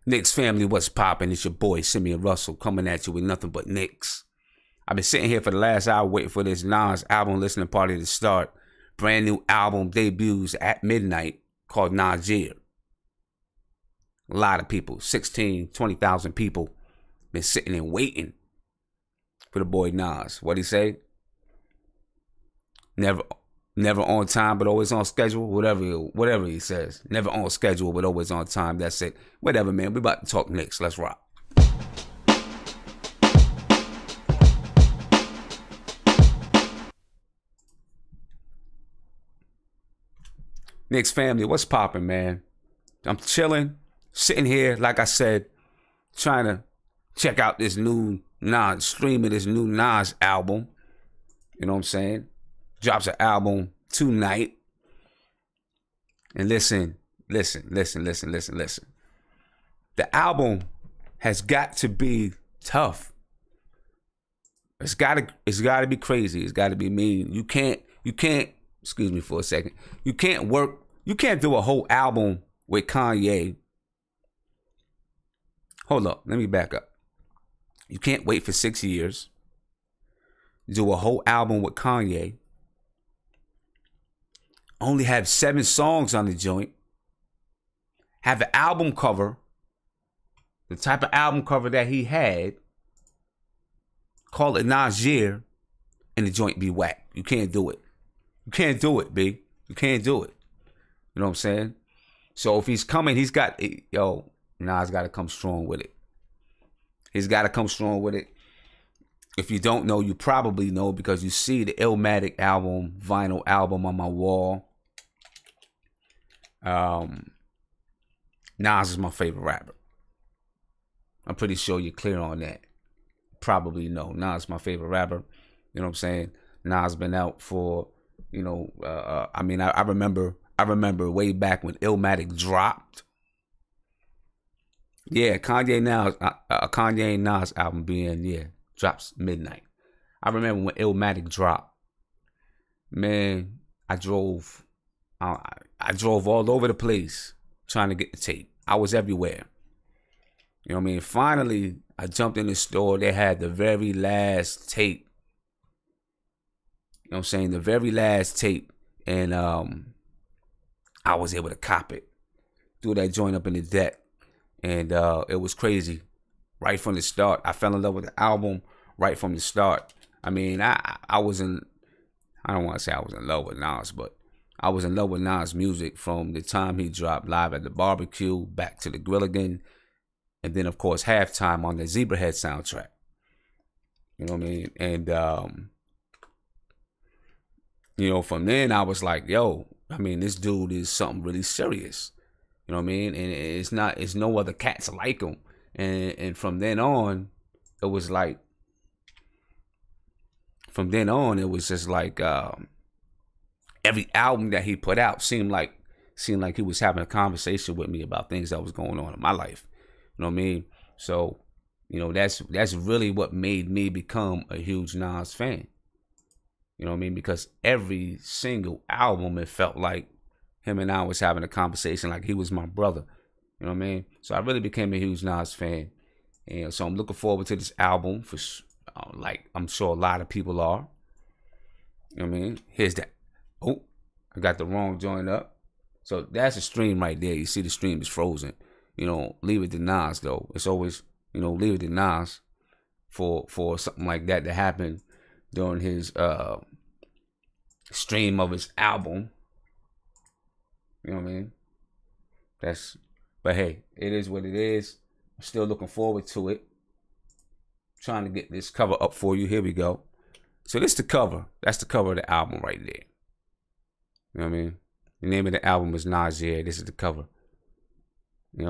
Knicks family, what's poppin'? It's your boy Simeon Russell coming at you with nothing but Knicks. I've been sitting here for the last hour waiting for this Nas album listening party to start. Brand new album debuts at midnight called Najir. A lot of people, 16, 20,000 people, been sitting and waiting for the boy Nas. What'd he say? Never on time, but always on schedule. Whatever he says. Never on schedule, but always on time. That's it. Whatever, man. We about to talk Knicks. Let's rock. Knicks family, what's poppin', man? I'm chilling, sitting here, like I said, trying to check out this new Nas, streaming this new Nas album. You know what I'm saying? Drops an album tonight. And listen. The album has got to be tough. It's gotta be crazy. It's gotta be mean. You can't, excuse me for a second. You can't do a whole album with Kanye. Hold up, let me back up. You can't wait for 6 years. Do a whole album with Kanye. Only have 7 songs on the joint. Have an album cover. The type of album cover that he had. Call it Najir. And the joint be whack. You can't do it. You can't do it, B. You can't do it. You know what I'm saying? So if he's coming, he's got, Nas got to come strong with it. He's got to come strong with it. If you don't know, you probably know because you see the Illmatic album, vinyl album on my wall. Nas is my favorite rapper. I'm pretty sure you're clear on that. Probably know. Nas is my favorite rapper. You know what I'm saying? Nas been out for, I remember way back when Illmatic dropped. Yeah, Kanye and Nas album being, drops midnight. I remember when Illmatic dropped. Man, I drove all over the place trying to get the tape. I was everywhere. You know what I mean? Finally, I jumped in the store. They had the very last tape. You know what I'm saying? The very last tape. And I was able to cop it. Threw that joint up in the deck. And it was crazy. Right from the start. I fell in love with the album right from the start. I mean, I don't want to say I was in love with Nas, but I was in love with Nas' music from the time he dropped Live at the Barbecue, Back to the Grill Again, and then, of course, Halftime on the Zebrahead soundtrack. You know what I mean? And, from then I was like, this dude is something really serious. You know what I mean? And it's no other cats like him. And from then on, it was like, just like every album that he put out seemed like he was having a conversation with me about things that was going on in my life. You know what I mean? So, that's really what made me become a huge Nas fan. You know what I mean? Because every single album, it felt like him and I was having a conversation like he was my brother. You know what I mean? So I really became a huge Nas fan. And so I'm looking forward to this album for like I'm sure a lot of people are. You know what I mean? Here's that. Oh, I got the wrong joint up. So that's a stream right there. You see the stream is frozen. Leave it to Nas though. It's always, leave it to Nas for something like that to happen during his stream of his album. You know what I mean? But hey, it is what it is. I'm still looking forward to it. Trying to get this cover up for you. Here we go. So this is the cover. That's the cover of the album right there. You know what I mean? The name of the album is Najir. This is the cover.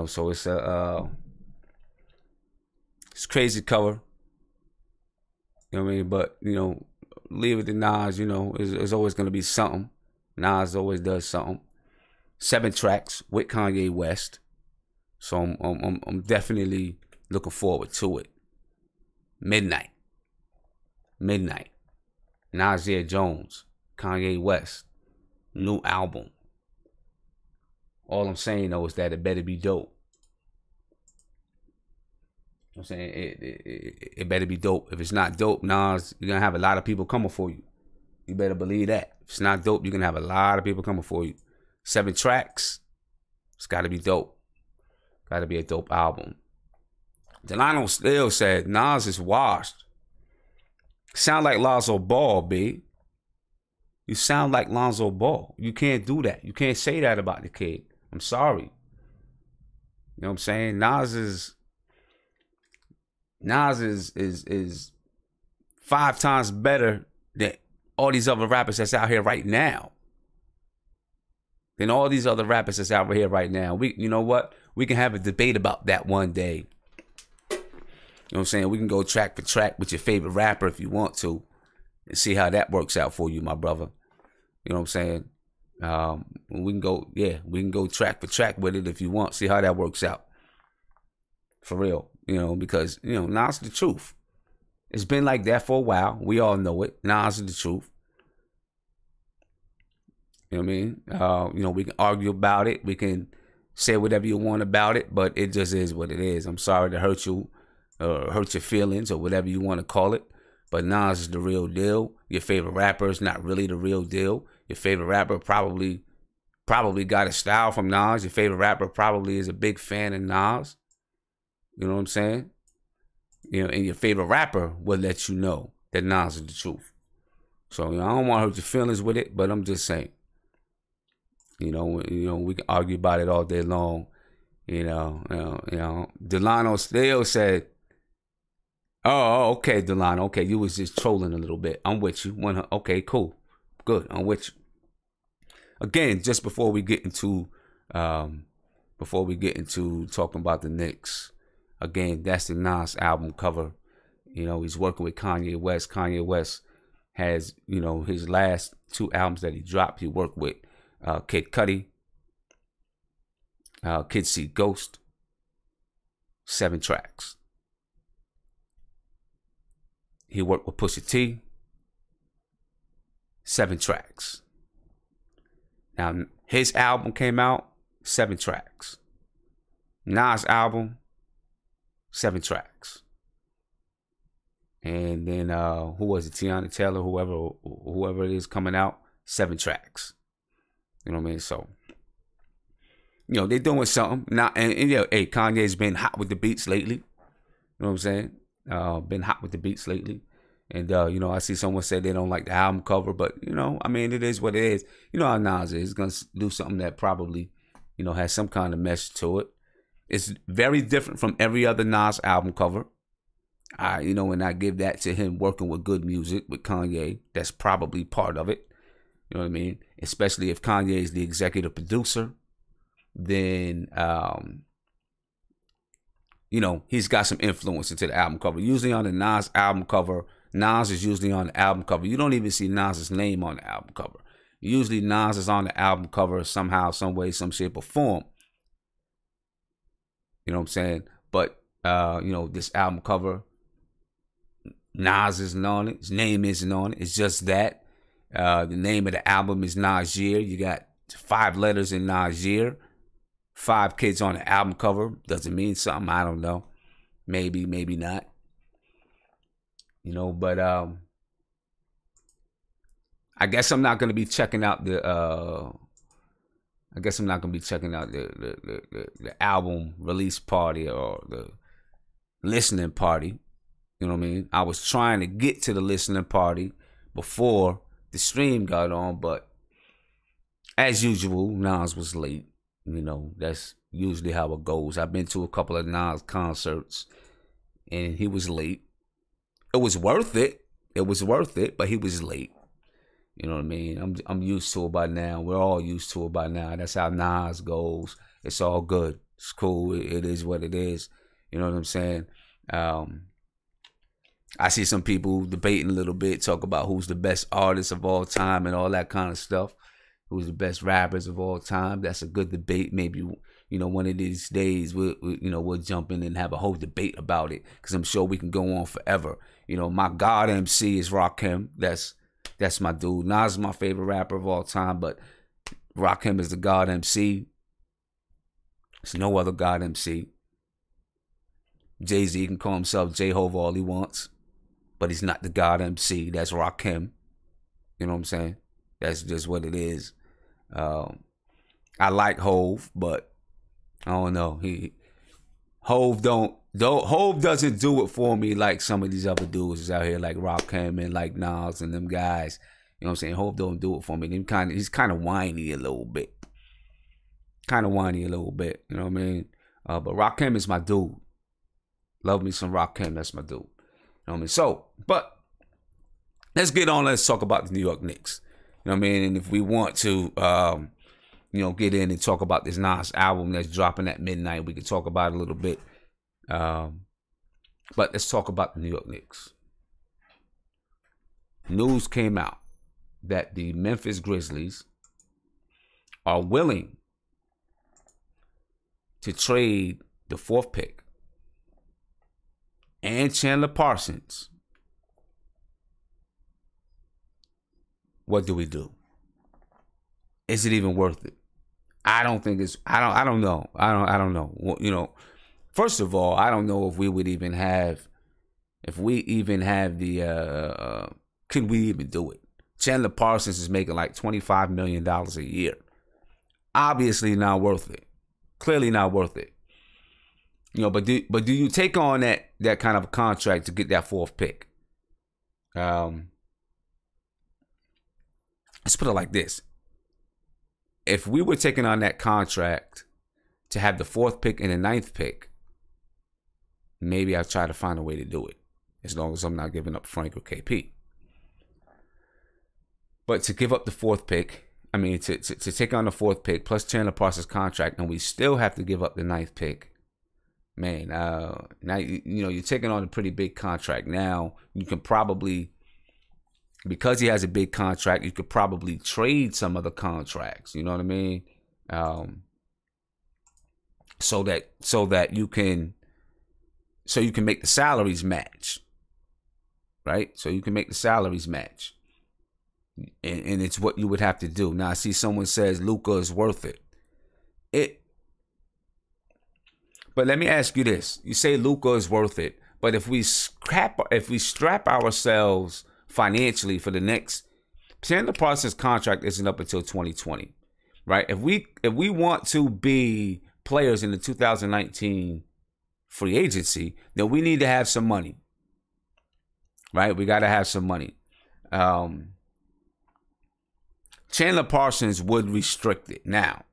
So it's it's crazy cover. You know what I mean? But, leave it to Nas, it's always going to be something. Nas always does something. 7 tracks with Kanye West. So I'm definitely looking forward to it. Midnight. Nasir Jones, Kanye West, new album. All I'm saying though is that it better be dope. I'm saying it better be dope. If it's not dope, Nas, you're gonna have a lot of people coming for you. You better believe that. If it's not dope, you're gonna have a lot of people coming for you. 7 tracks, it's gotta be dope. Gotta be a dope album. Delano still said Nas is washed. Sound like Lonzo Ball, B. You sound like Lonzo Ball. You can't do that. You can't say that about the kid. I'm sorry. You know what I'm saying? Nas is 5 times better than all these other rappers that's out here right now. Than all these other rappers that's out here right now. You know what? We can have a debate about that one day. You know what I'm saying? We can go track for track with your favorite rapper if you want to, and see how that works out for you, my brother. You know what I'm saying? We can go track for track with it if you want. See how that works out. For real. You know, because, you know, Nas is the truth. It's been like that for a while. We all know it. Nas is the truth. You know what I mean? You know, we can argue about it. We can say whatever you want about it, but it just is what it is. I'm sorry to hurt you, or hurt your feelings, or whatever you want to call it. But Nas is the real deal. Your favorite rapper is not really the real deal. Your favorite rapper probably got a style from Nas. Your favorite rapper probably is a big fan of Nas. You know what I'm saying? You know, and your favorite rapper will let you know that Nas is the truth. So, you know, I don't want to hurt your feelings with it, but I'm just saying. You know, we can argue about it all day long. You know. Delano still said, "Oh, okay, Delano. Okay, you was just trolling a little bit. I'm with you. Okay, cool, good. I'm with you." Again, just before we get into talking about the Knicks, again, that's the Nas album cover. You know, he's working with Kanye West. Kanye West has, you know, his last 2 albums that he dropped. He worked with Kid Cudi, Kid See Ghost, 7 tracks. He worked with Pusha T, 7 tracks. Now, his album came out, 7 tracks. Nas' album, 7 tracks. And then, who was it? Tiana Taylor, whoever it is coming out, 7 tracks. You know what I mean? So, you know, they're doing something. Now, and yeah, hey, Kanye's been hot with the beats lately. You know what I'm saying? Been hot with the beats lately. And, you know, I see someone say they don't like the album cover, but, you know, I mean, it is what it is. You know how Nas is. He's going to do something that probably, you know, has some kind of message to it. It's very different from every other Nas album cover. You know, and I give that to him working with good music with Kanye. That's probably part of it. You know what I mean? Especially if Kanye is the executive producer, then, you know, he's got some influence into the album cover. Usually on the Nas album cover, Nas is usually on the album cover. You don't even see Nas's name on the album cover. Usually Nas is on the album cover somehow, some way, some shape or form. You know what I'm saying? But, you know, this album cover, Nas isn't on it. His name isn't on it. It's just that. The name of the album is Nasir. You got 5 letters in Nasir. 5 kids on the album cover. Does it mean something? I don't know. Maybe, maybe not. You know, but I guess I'm not gonna be checking out the the album release party or the listening party. You know what I mean? I was trying to get to the listening party before the stream got on, but as usual, Nas was late. You know, that's usually how it goes. I've been to a couple of Nas concerts, and he was late. It was worth it. It was worth it, but he was late. You know what I mean? I'm used to it by now. We're all used to it by now. That's how Nas goes. It's all good. It's cool. It is what it is. You know what I'm saying? I see some people debating a little bit, talk about who's the best artist of all time and all that kind of stuff. Who's the best rappers of all time? That's a good debate. Maybe, you know, one of these days we'll jump in and have a whole debate about it, because I'm sure we can go on forever. You know, my God MC is Rakim. That's my dude. Nas is my favorite rapper of all time, but Rakim is the God MC. There's no other God MC. Jay-Z can call himself J-Hove all he wants, but he's not the God MC. That's Rakim. You know what I'm saying? That's just what it is. I like Hove, but I don't know. Hove doesn't do it for me like some of these other dudes is out here, like Rakim and like Nas and them guys. You know what I'm saying? Hove don't do it for me. He's kind of whiny a little bit. You know what I mean? But Rakim is my dude. Love me some Rakim. That's my dude. You know what I mean? So, but let's get on. Let's talk about the New York Knicks. You know what I mean? And if we want to, get in and talk about this Nas album that's dropping at midnight, we can talk about it a little bit. But let's talk about the New York Knicks. News came out that the Memphis Grizzlies are willing to trade the 4th pick and Chandler Parsons. What do we do? Is it even worth it? I don't think it's. I don't know. I don't know. Well, first of all, I don't know if we would even have. If we even have the. Can we even do it? Chandler Parsons is making like $25 million a year. Obviously not worth it. Clearly not worth it. But do you take on that kind of a contract to get that 4th pick? Let's put it like this. If we were taking on that contract to have the 4th pick and the 9th pick, maybe I'll try to find a way to do it, as long as I'm not giving up Frank or KP. But to give up the 4th pick, to take on the 4th pick plus Chandler Parsons' contract, and we still have to give up the 9th pick, man. Now you're taking on a pretty big contract. Now you can probably, because he has a big contract, you could probably trade some other contracts. You know what I mean? So that you can make the salaries match, right? So you can make the salaries match, and it's what you would have to do. Now I see someone says Luka is worth it. But let me ask you this: you say Luka is worth it, but if we strap ourselves financially for the next, Chandler Parsons' contract isn't up until 2020, right? If we want to be players in the 2019 free agency, then we need to have some money, right? We got to have some money. Chandler Parsons would restrict it. Now,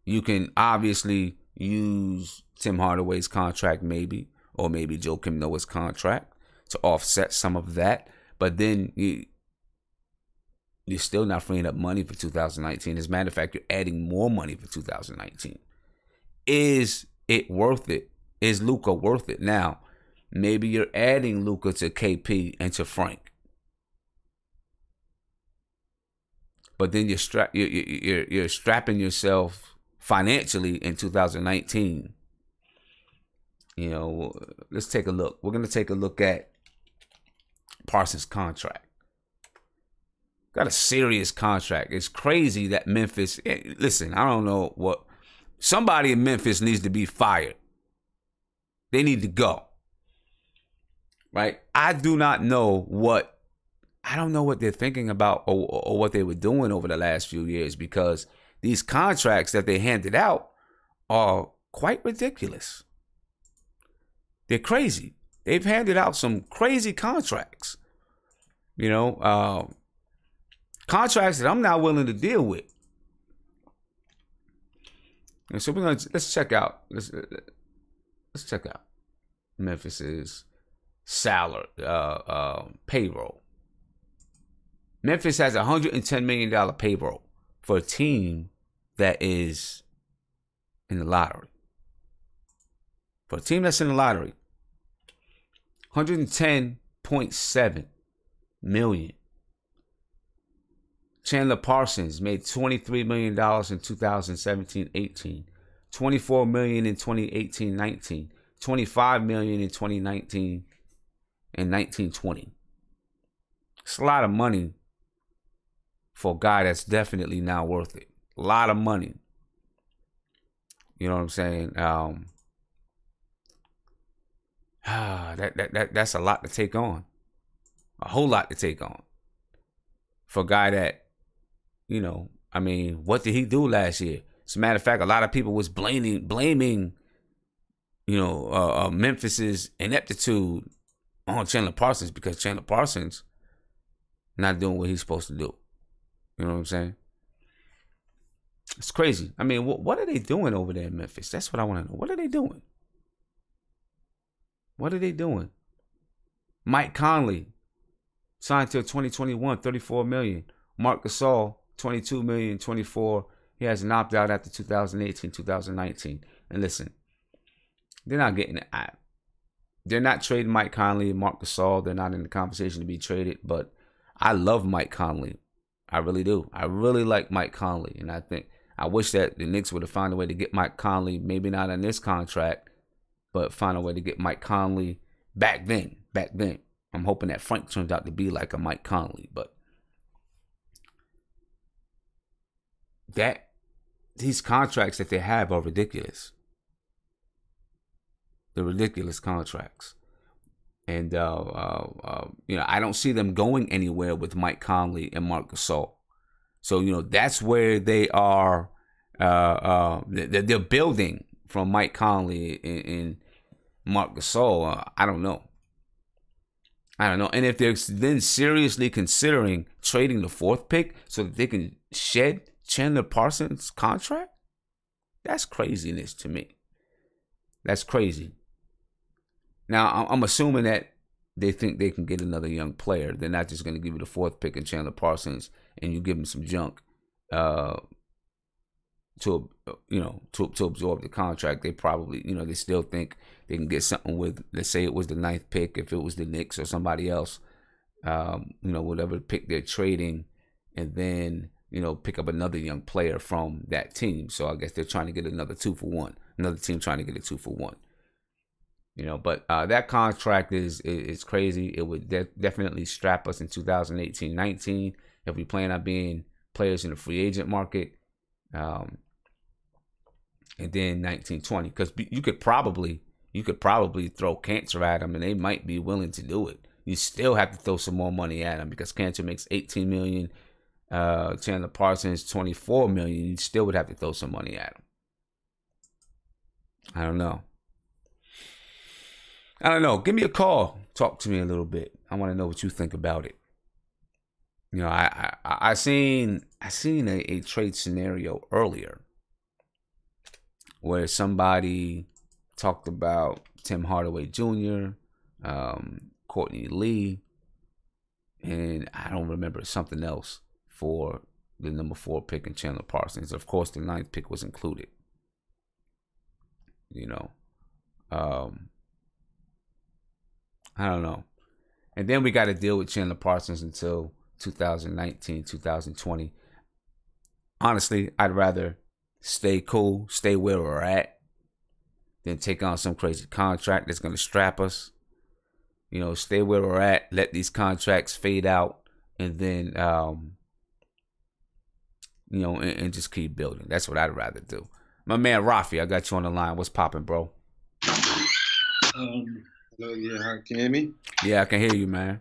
you can obviously use Tim Hardaway's contract, maybe, or maybe Joakim Noah's contract to offset some of that. But then you're still not freeing up money for 2019. As a matter of fact, you're adding more money for 2019. Is it worth it? Is Luka worth it? Now, maybe you're adding Luka to KP and to Frank. But then you're strapping yourself financially in 2019. Let's take a look. We're going to take a look at Parsons' contract. Got a serious contract. It's crazy that Memphis, listen, I don't know what, somebody in Memphis needs to be fired. They need to go. Right? I don't know what they're thinking about or what they were doing over the last few years, because these contracts that they handed out are quite ridiculous. They're crazy. They've handed out some crazy contracts. Contracts that I'm not willing to deal with. And so let's check out Memphis's salary, payroll. Memphis has $110 million payroll for a team that is in the lottery. For a team that's in the lottery, $110.7 million. Chandler Parsons made $23 million in 2017-18, $24 million in 2018-19, $25 million in 2019 and 19-20. It's a lot of money for a guy that's definitely not worth it. A lot of money. You know what I'm saying? That's a lot to take on. A whole lot to take on. For a guy that, I mean, what did he do last year? As a matter of fact, a lot of people was blaming Memphis's ineptitude on Chandler Parsons because Chandler Parsons not doing what he's supposed to do. You know what I'm saying? It's crazy. I mean, what are they doing over there in Memphis? That's what I want to know. What are they doing? What are they doing? Mike Conley signed till 2021, $34 million. Marc Gasol, $22 million, 24. He has an opt-out after 2018, 2019. And listen, they're not getting it. They're not trading Mike Conley and Marc Gasol. They're not in the conversation to be traded. But I love Mike Conley. I really do. I really like Mike Conley. And I wish that the Knicks would have found a way to get Mike Conley, maybe not on this contract, but find a way to get Mike Conley back then. I'm hoping that Frank turns out to be like a Mike Conley. But these contracts that they have are ridiculous. They're ridiculous contracts. And, I don't see them going anywhere with Mike Conley and Marc Gasol. So, that's where they are. They're building from Mike Conley and Marc Gasol. I don't know. And if they're then seriously considering trading the 4th pick so that they can shed Chandler Parsons' contract, that's craziness to me. That's crazy. Now, I'm assuming that they think they can get another young player. They're not just going to give you the 4th pick in Chandler Parsons and you give them some junk to absorb the contract. They probably, they still think they can get something with, let's say it was the 9th pick, if it was the Knicks or somebody else, whatever pick they're trading, and then, pick up another young player from that team. So I guess they're trying to get another 2-for-1. Another team trying to get a 2-for-1. But that contract is crazy. It would definitely strap us in 2018-19 if we plan on being players in the free agent market. And then 19-20, because you could probably throw Cantor at them, and they might be willing to do it. You still have to throw some more money at them because Cantor makes $18 million. Chandler Parsons $24 million. You still would have to throw some money at them. I don't know. Give me a call. Talk to me a little bit. I want to know what you think about it. I seen a trade scenario earlier where somebody talked about Tim Hardaway Jr., Courtney Lee, and I don't remember something else for the number 4 pick in Chandler Parsons. Of course, the 9th pick was included. I don't know. And then we got to deal with Chandler Parsons until 2019, 2020. Honestly, I'd rather stay cool, stay where we're at, than take on some crazy contract that's going to strap us. Stay where we're at, let these contracts fade out, and then, and just keep building. That's what I'd rather do. My man Rafi, I got you on the line. What's popping, bro? Hello, yeah, can you hear me? Yeah, I can hear you, man.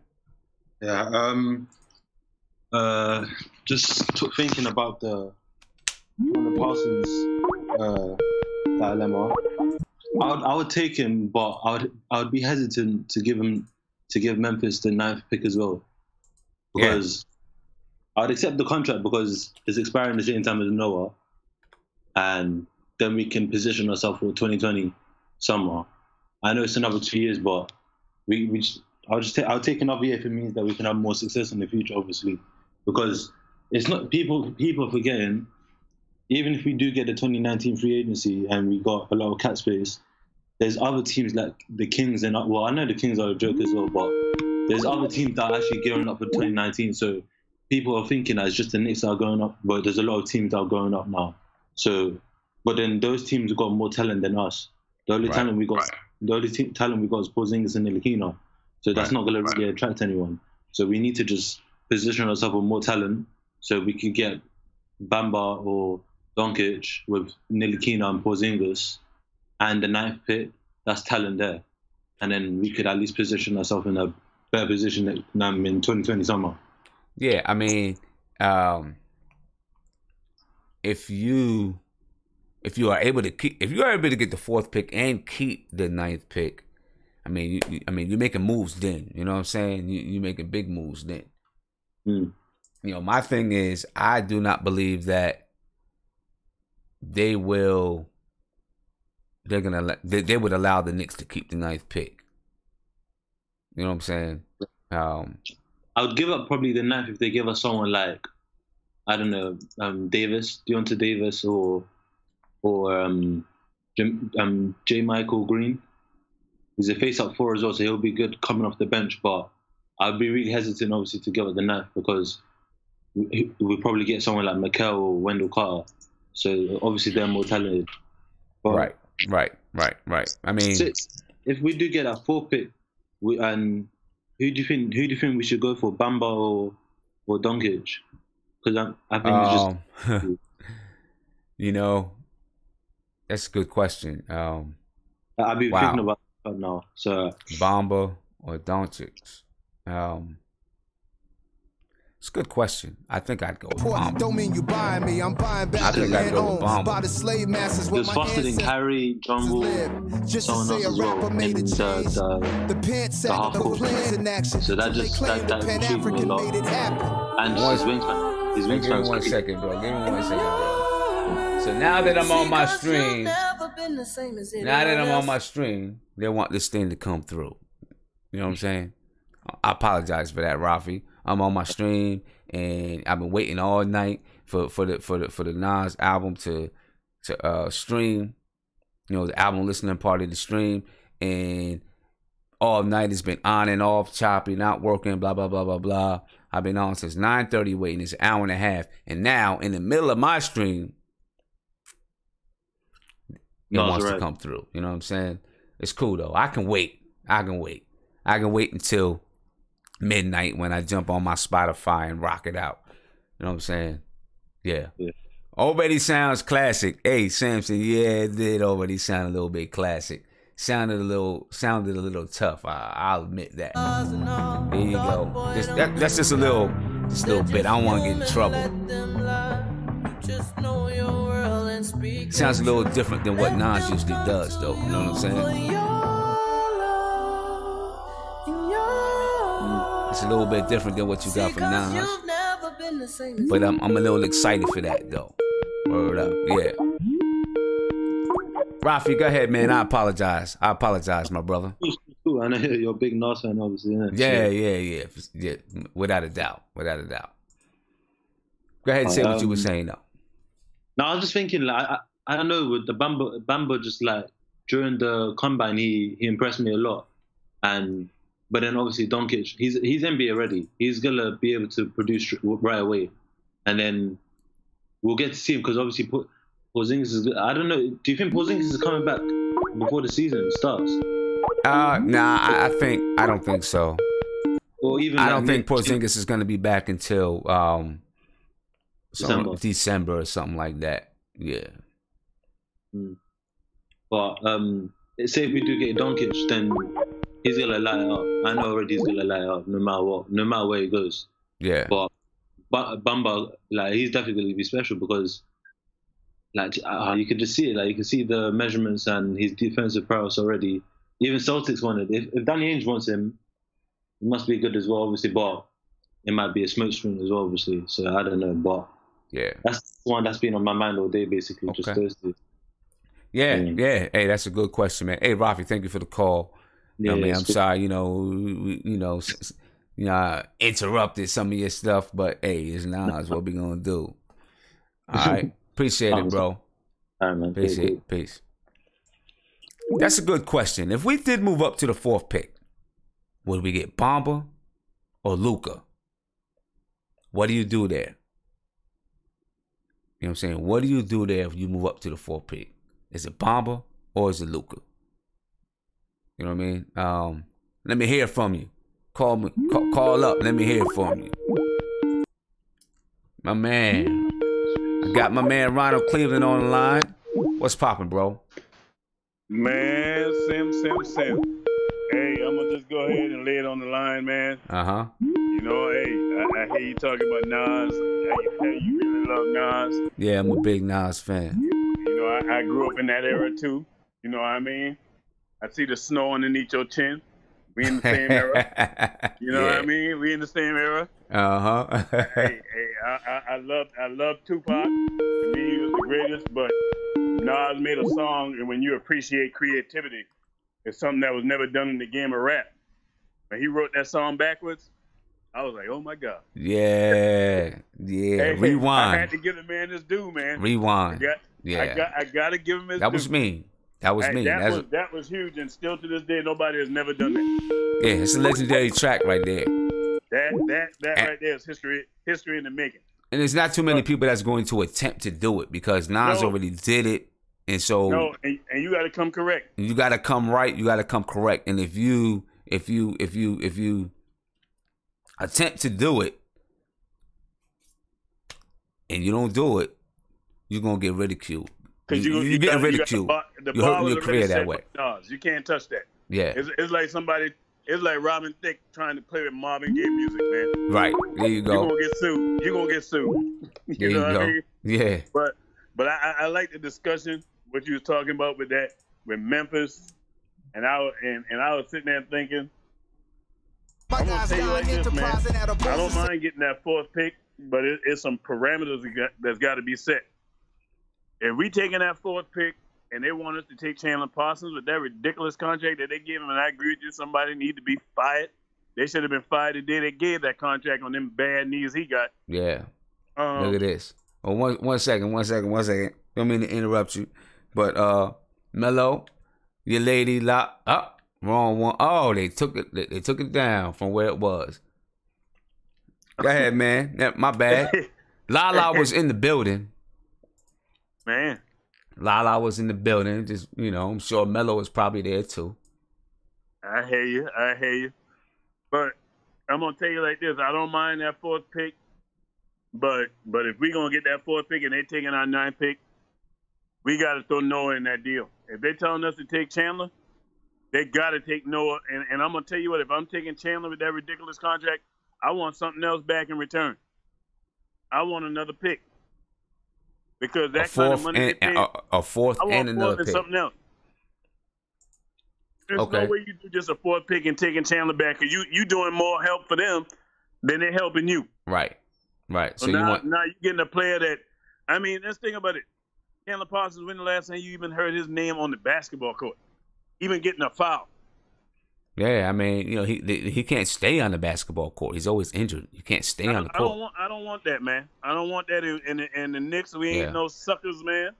Yeah, just thinking about the Parsons dilemma. I would take him, but I would be hesitant to give Memphis the 9th pick as well, because I'd accept the contract because it's expiring the same time as Noah, and then we can position ourselves for 2020 summer. I know it's another 2 years, but I'll take another year if it means that we can have more success in the future, obviously, because it's not people forgetting. Even if we do get the 2019 free agency and we got a lot of cap space, there's other teams like the Kings I know the Kings are a joke as well, but there's other teams that are actually gearing up for 2019. So people are thinking that it's just the Knicks that are going up, but there's a lot of teams that are going up now. So, but then those teams have got more talent than us. The only talent we got is Porzingis and Ntilikina. So that's not going to really attract anyone. So we need to just position ourselves with more talent so we could get Bamba or Doncic with Ntilikina and Porzingis and the 9th pick. That's talent there. and then we could at least position ourselves in a better position in 2020 summer. Yeah, I mean, if you are able to get the 4th pick and keep the 9th pick, I mean, you're making moves then. You know what I'm saying? You're making big moves then. Mm. You know, my thing is, I do not believe that they would allow the Knicks to keep the 9th pick. You know what I'm saying? I would give up probably the 9th if they give us someone like, I don't know, Deontay Davis, or J. Michael Green. He's a face-up 4 as well, so he'll be good coming off the bench. But I'd be really hesitant, obviously, to give up the 9th because we'll probably get someone like Mikel or Wendell Carter. So obviously they're more talented. But Right. I mean, if we do get that 4th pick, who do you think we should go for, Bamba or Doncic? Because I think it's just you know, that's a good question. I've been thinking about that now. So Bamba or Doncic? It's a good question. I think I'd go with Bamba. Don't mean you buying me. I'm buying back. I think I'd go with Bamba. By the slave masters he was faster than Kyrie, Jungle, someone else as well, and the half court. So that intrigued me a lot. And his wingspan. Give me 1 second, bro. So now that I'm on my stream, they want this thing to come through. You know what I'm saying? I apologize for that, Rafi. I'm on my stream and I've been waiting all night for the Nas album to stream. You know, the album listening part of the stream, and all night it's been on and off, choppy, not working, blah blah blah blah blah. I've been on since 9:30 waiting. It's an hour and a half, and now in the middle of my stream, it wants to come through. You know what I'm saying? It's cool though. I can wait until midnight when I jump on my Spotify and rock it out. You know what I'm saying? Yeah. Already sounds classic. Hey, Samson, yeah, it did already sound a little bit classic. Sounded a little tough. I'll admit that. There you go. That's just a little bit. I don't want to get in trouble. Sounds a little different than what Nas usually does, though. You know what I'm saying? It's a little bit different than what you got from Nas. But I'm a little excited for that, though. Word up, yeah. Rafi, go ahead, man. I apologize, my brother. Cool. I know you're a big Nas fan, obviously. Yeah. Without a doubt. Go ahead and say what you were saying, though. No, I was just thinking, like, I don't know, with the Bamba, just like during the combine, he impressed me a lot, but then obviously Doncic, he's NBA ready. He's gonna be able to produce right away, and then we'll get to see him because obviously Porzingis is good. I don't know. Do you think Porzingis is coming back before the season starts? Nah, I don't think so. Or even I don't think Porzingis is gonna be back until December or something like that. Yeah. But say if we do get Doncic, then he's gonna light it up. I know already he's gonna light it up no matter what, no matter where he goes. Yeah. But Bamba, like, he's definitely gonna be special because, like, you can just see it. Like, you can see the measurements and his defensive prowess already. Even Celtics wanted. If Danny Ainge wants him, it must be good as well, obviously. But it might be a smokescreen as well, obviously. So I don't know, but yeah, that's the one that's been on my mind all day, basically. Okay. Just Thursday. Yeah. Hey, that's a good question, man. Hey, Rafi, thank you for the call. I mean, I'm sorry, interrupted some of your stuff, but hey, it's Nas. What we gonna do? All right, appreciate it, bro. All right, man. Appreciate it. Peace. That's a good question. If we did move up to the 4th pick, would we get Bamba or Luka? What do you do there? You know what I'm saying? What do you do there if you move up to the 4th pick? Is it Bamba or is it Luka? You know what I mean? Let me hear from you. Call up. Let me hear from you. My man. I got my man Ronald Cleveland on the line. What's poppin', bro? Man, Sim. Hey, I'm gonna just go ahead and lay it on the line, man. Uh-huh. You know, hey, I hear you talking about Nas. How you really love Nas. Yeah, I'm a big Nas fan. You know, I grew up in that era too. You know what I mean? I see the snow underneath your chin. We in the same era. You know what I mean? We in the same era. Uh-huh. hey, I love Tupac. To me, he was the greatest. But Nas made a song, and when you appreciate creativity, it's something that was never done in the game of rap. When he wrote that song backwards, I was like, oh my God. Yeah. Hey, Rewind. I had to give the man his due, man. Rewind. I gotta give him his due. That was me. That was me. That was huge, and still to this day, nobody has never done that. Yeah, it's a legendary track right there. That right there is history in the making. And there's not too many people that's going to attempt to do it because Nas already did it, and so and you got to come correct. You got to come right. You got to come correct. And if you attempt to do it and you don't do it, you're gonna get ridiculed. Because you're getting ridiculed. You're hurting your career that way. You can't touch that. Yeah. It's like somebody. It's like Robin Thicke trying to play with Marvin Gaye music, man. Right. There you go. You're gonna get sued. You're gonna get sued. There you go. I mean? Yeah. But I like the discussion, what you was talking about with Memphis, and I was sitting there thinking, I'm gonna tell you like this, man. I don't mind getting that fourth pick, but it's some parameters that's got to be set. If we taking that fourth pick and they want us to take Chandler Parsons with that ridiculous contract that they gave him, and I agree with you, somebody need to be fired. They should have been fired the day they gave that contract on them bad knees he got. Yeah. Look at this. Oh, one second. Don't mean to interrupt you, but Melo, your lady locked up. Wrong one. Oh, they took it. They took it down from where it was. Go ahead, man. My bad. Lala was in the building. Man. Lala was in the building. Just, I'm sure Melo was probably there too. I hear you. But I'm gonna tell you like this: I don't mind that fourth pick, but if we gonna get that fourth pick and they taking our ninth pick, we gotta throw Noah in that deal. If they telling us to take Chandler, they gotta take Noah. And I'm gonna tell you what: if I'm taking Chandler with that ridiculous contract, I want something else back in return. I want another pick. Because that kind of money they pay, a fourth and another pick. Something else. There's no way you do just a fourth pick and taking Chandler back, because you doing more help for them than they're helping you. Right. So now you're getting a player that, I mean, let's think about it. Chandler Parsons, when the last time you even heard his name on the basketball court? Even getting a foul. Yeah, I mean, he can't stay on the basketball court. He's always injured. You can't stay on the court. I don't want that, man. I don't want that in the Knicks. We ain't no suckers, man.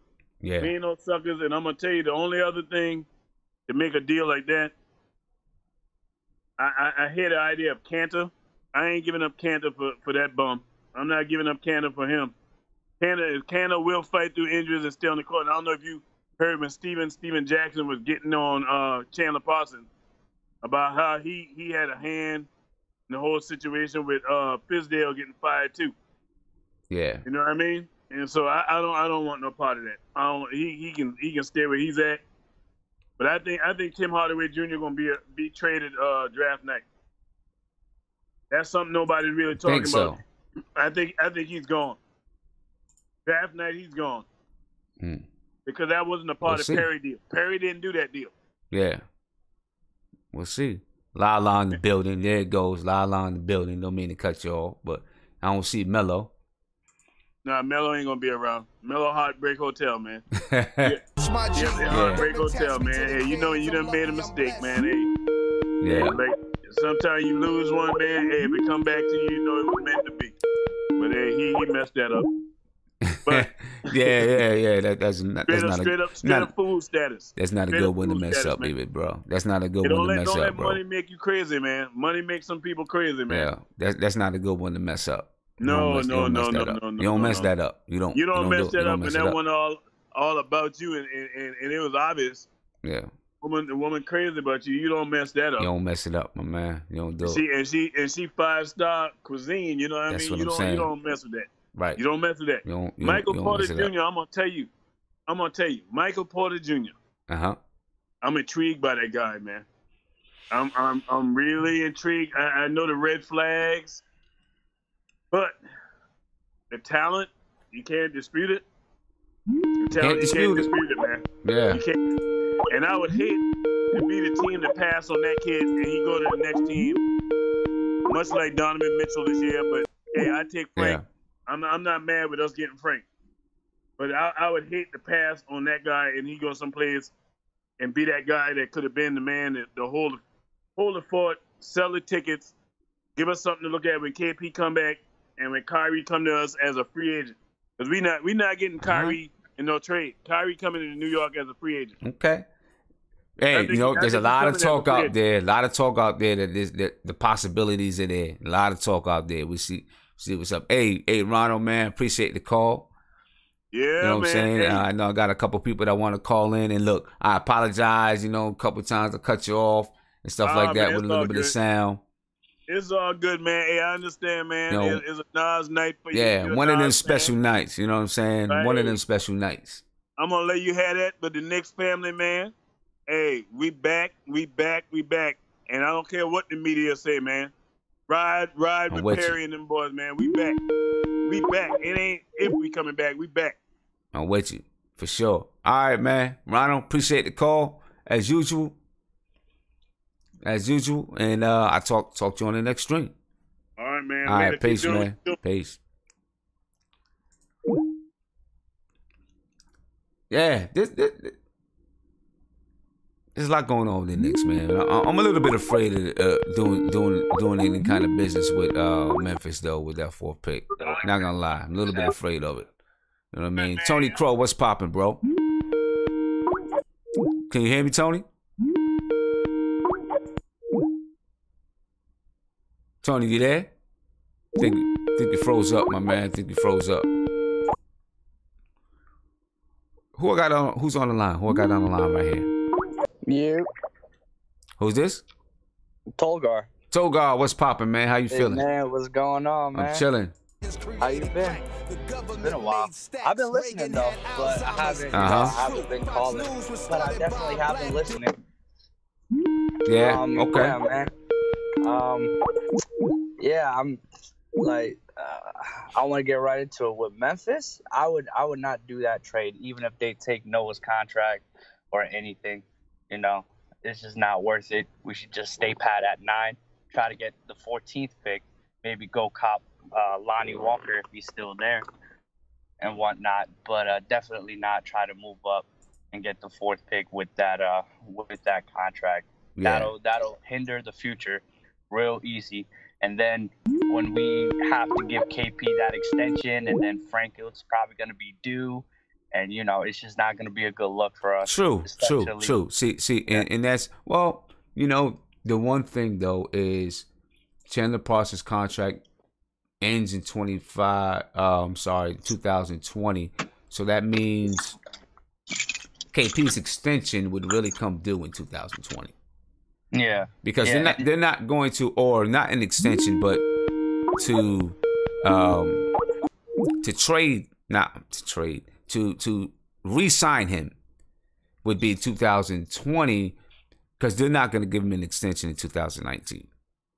Yeah. We ain't no suckers. And I'm gonna tell you, the only other thing to make a deal like that, I hear the idea of Cantor. I ain't giving up Cantor for that bum. I'm not giving up Cantor for him. Cantor will fight through injuries and stay on the court. And I don't know if you heard when Steven Jackson was getting on Chandler Parsons about how he had a hand in the whole situation with Fizdale getting fired too. Yeah. You know what I mean? And so I don't want no part of that. He can stay where he's at. But I think Tim Hardaway Jr. gonna be traded draft night. That's something nobody's really talking about. So. I think he's gone. Draft night, he's gone. Because that wasn't a part of Perry deal. Perry didn't do that deal. Yeah. We'll see. Lala in the building. There it goes. Lala in the building. Don't mean to cut you off, but I don't see Melo. Nah, Melo ain't gonna be around. Melo Heartbreak Hotel, man. Heartbreak Hotel, man. Hey, you done made a mistake, man. Hey. Yeah. Like, sometimes you lose one, man. Hey, if it come back to you, you know it was meant to be. But hey, he messed that up. But yeah. That's not straight up fool status. That's not a good one to mess up, even, bro. That's not a good one to mess up, bro. Don't let money make you crazy, man. Money makes some people crazy, man. Yeah, that's not a good one to mess up. No. You don't mess that up. You don't mess that up, and that one all about you, and it was obvious. Yeah. The woman crazy about you. You don't mess that up. You don't mess it up, my man. You don't do it. She 5-star cuisine. You know what I mean? You don't mess with that. Right. You don't mess with that. Michael Porter Jr. I'm gonna tell you. Michael Porter Jr. Uh-huh. I'm intrigued by that guy, man. I'm really intrigued. I know the red flags, but the talent, you can't dispute it. The talent, you can't dispute it, man. Yeah. You can't. And I would hate to be the team to pass on that kid and he go to the next team, much like Donovan Mitchell this year. But hey, I take Frank. Yeah. I'm not mad with us getting Frank, but I would hate to pass on that guy and he goes someplace and be that guy that could have been the man that the hold the fort, sell the tickets, give us something to look at when KP come back and when Kyrie come to us as a free agent. Because we not getting Kyrie in no trade. Kyrie coming to New York as a free agent. Okay. Hey, you know, there's a lot of talk out there. A lot of talk out there that the possibilities are there. A lot of talk out there. We see what's up. Hey, Ronald, man, appreciate the call. Yeah, you know what I'm saying? Hey. I know I got a couple people that want to call in. And look, I apologize, you know, a couple times I cut you off and stuff like that with a little bit of sound. It's all good, man. Hey, I understand, man. You know, it's a Nas night for you. Yeah, one of them special nights. You know what I'm saying? Right. One of them special nights. I'm going to let you have that, but the Knicks family, man, hey, we back. And I don't care what the media say, man. Ride with Perry and them boys, man. We back. It ain't if we coming back. We back. I'm with you, for sure. All right, man. Ronald, appreciate the call, as usual. And I talk to you on the next stream. All right, man. All right, peace, man. Peace. Yeah, there's a lot going on with the Knicks, man. I'm a little bit afraid of doing any kind of business with Memphis, though, with that 4th pick. Not gonna lie, I'm a little bit afraid of it. You know what I mean? Tony Crow, what's popping, bro? Can you hear me, Tony? Tony, you there? Think you froze up, my man. Think you froze up. Who's on the line? Who I got on the line right here? You. Who's this? Tolgar. Tolgar, what's popping, man? How you feeling? Man, what's going on, man? I'm chilling. How you been? It's been a while. I've been listening though, but I haven't been calling. But I definitely have been listening. Yeah. Okay. Yeah, man. Yeah, I'm like, I want to get right into it with Memphis. I would not do that trade, even if they take Noah's contract or anything. You know, it's just not worth it. We should just stay pat at 9, try to get the 14th pick, maybe go cop Lonnie Walker if he's still there and whatnot. But definitely not try to move up and get the 4th pick with that contract. Yeah. That'll hinder the future real easy. And then when we have to give KP that extension, and then Frank Ilt's probably going to be due, and you know it's just not going to be a good look for us. True. See, and that's, well, you know, the one thing though is Chandler Parsons' contract ends in 2020. So that means KP's extension would really come due in 2020. Yeah, because they're not going to, or not an extension, but to re-sign him would be 2020, because they're not going to give him an extension in 2019. You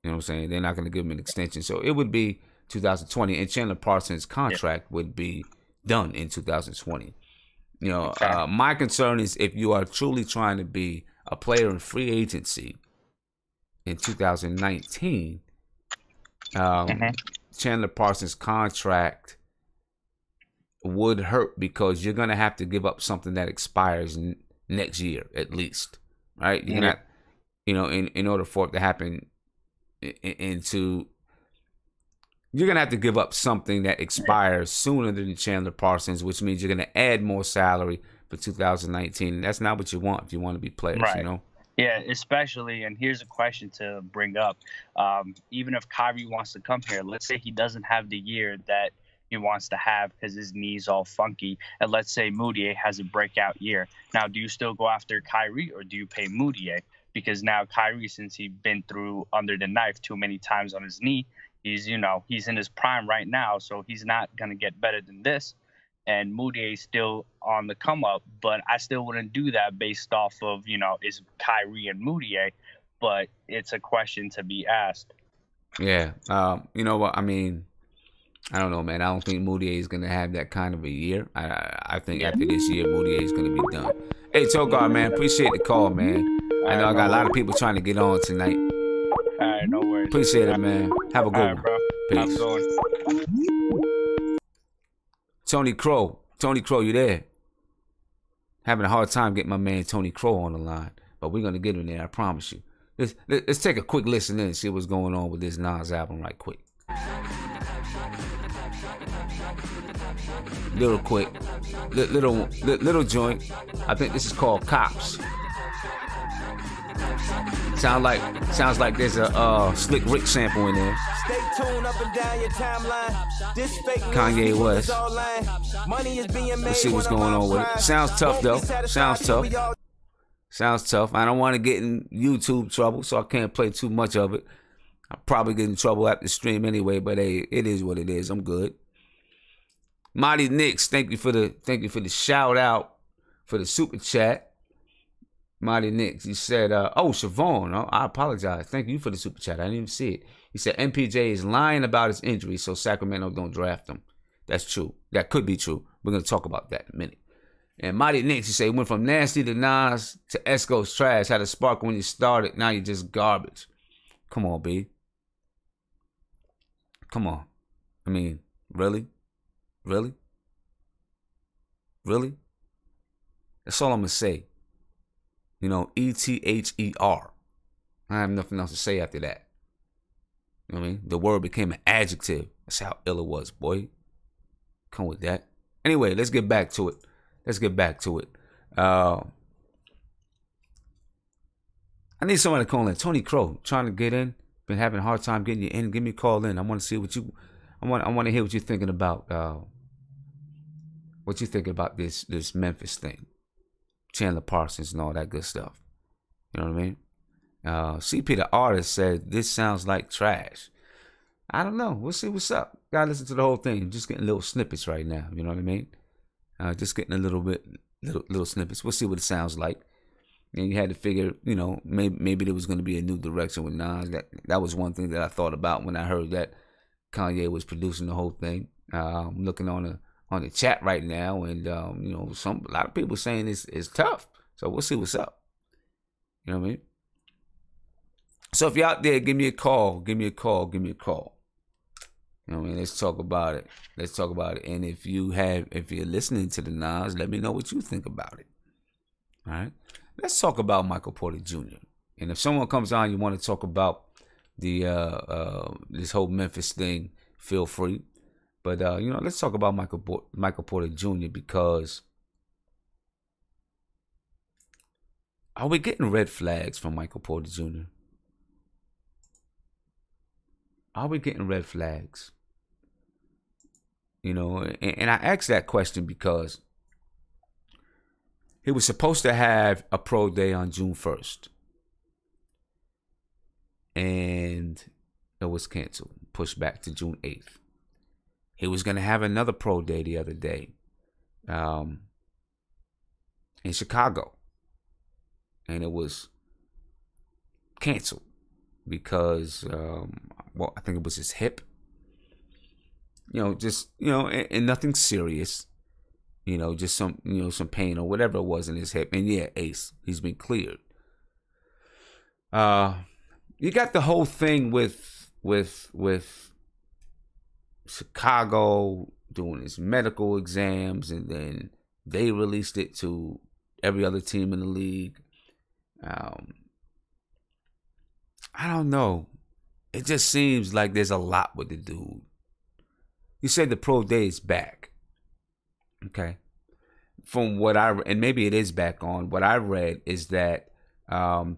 know what I'm saying? They're not going to give him an extension, so it would be 2020, and Chandler Parsons' contract would be done in 2020. You know, my concern is if you are truly trying to be a player in free agency in 2019, Chandler Parsons' contract would hurt, because you're going to have to give up something that expires next year at least, right? You're not, you know, in order for it to happen, you're going to have to give up something that expires sooner than Chandler Parsons, which means you're going to add more salary for 2019. And that's not what you want if you want to be players, right? You know? Yeah, especially, and here's a question to bring up. Even if Kyrie wants to come here, let's say he doesn't have the year that he wants to have because his knee's all funky, and let's say Moutier has a breakout year. Now, do you still go after Kyrie, or do you pay Moutier? Because now Kyrie, since he's been through under the knife too many times on his knee, he's in his prime right now, so he's not going to get better than this. And Moutier is still on the come up, but I still wouldn't do that based off of, is Kyrie and Moutier. but it's a question to be asked. Yeah. You know what? I mean, I don't know, man. I don't think Moutier is gonna have that kind of a year. I think after this year, Moutier is gonna be done. Hey, Togar, man, appreciate the call, man. I know I got a lot of people trying to get on tonight. All right, no worries. Appreciate it, man. Have a good one. Bro. Peace. Have a good one. Tony Crow, you there? Having a hard time getting my man Tony Crow on the line, but we're gonna get him there. I promise you. Let's take a quick listen in and see what's going on with this Nas album right quick. Little quick, little joint. I think this is called Cops. Sounds like there's a Slick Rick sample in there. Stay tuned up and down your timeline. This fake Kanye West. Money is being made. Let's see what's going on with it. Sounds tough though. Sounds tough. I don't want to get in YouTube trouble, so I can't play too much of it. I'll probably get in trouble after the stream anyway, but hey, it is what it is. I'm good. Mighty Knicks, thank you for the shout out for the super chat. Mighty Knicks, he said, oh, Siobhan, oh, I apologize. Thank you for the super chat. I didn't even see it. He said MPJ is lying about his injury, so Sacramento don't draft him. That's true. That could be true. We're going to talk about that in a minute. And Mighty Knicks, he said, went from nasty to Nas to Esco's trash. Had a spark when you started. Now you're just garbage. Come on, B. Come on. I mean, really? Really? Really? That's all I'm going to say. You know, ETHER. I have nothing else to say after that. You know what I mean? The word became an adjective. That's how ill it was, boy. Come with that. Anyway, let's get back to it. I need somebody to call in. Tony Crow, trying to get in. Been having a hard time getting you in. Give me a call in. I want to see what you... I want to hear what you're thinking about. What you thinking about this Memphis thing? Chandler Parsons and all that good stuff. You know what I mean? CP the artist said this sounds like trash. I don't know. We'll see what's up. Gotta listen to the whole thing. Just getting little snippets right now. You know what I mean? Just getting a little snippets. We'll see what it sounds like. And you had to figure, you know, maybe there was going to be a new direction with Nas. That was one thing that I thought about when I heard that Kanye was producing the whole thing. I'm looking on the chat right now, and you know, a lot of people saying it's tough. So we'll see what's up. You know what I mean? So if you're out there, give me a call. You know what I mean? Let's talk about it. And if you're listening to the Nas, let me know what you think about it. All right? Let's talk about Michael Porter Jr. And if someone comes on, you want to talk about the this whole Memphis thing, feel free. But you know, let's talk about Michael Porter Jr. because are we getting red flags from Michael Porter Jr.? Are we getting red flags? You know, and I asked that question because he was supposed to have a pro day on June 1st. And it was canceled, pushed back to June 8th. He was going to have another pro day the other day in Chicago. And it was canceled because, well, I think it was his hip. You know, just, you know, and nothing serious. You know, just some pain or whatever it was in his hip. And yeah, Ace, he's been cleared. You got the whole thing with Chicago doing his medical exams, and then they released it to every other team in the league. I don't know. It just seems like there's a lot with the dude. You said the pro day is back. Okay. From what and maybe it is back on, what I read is that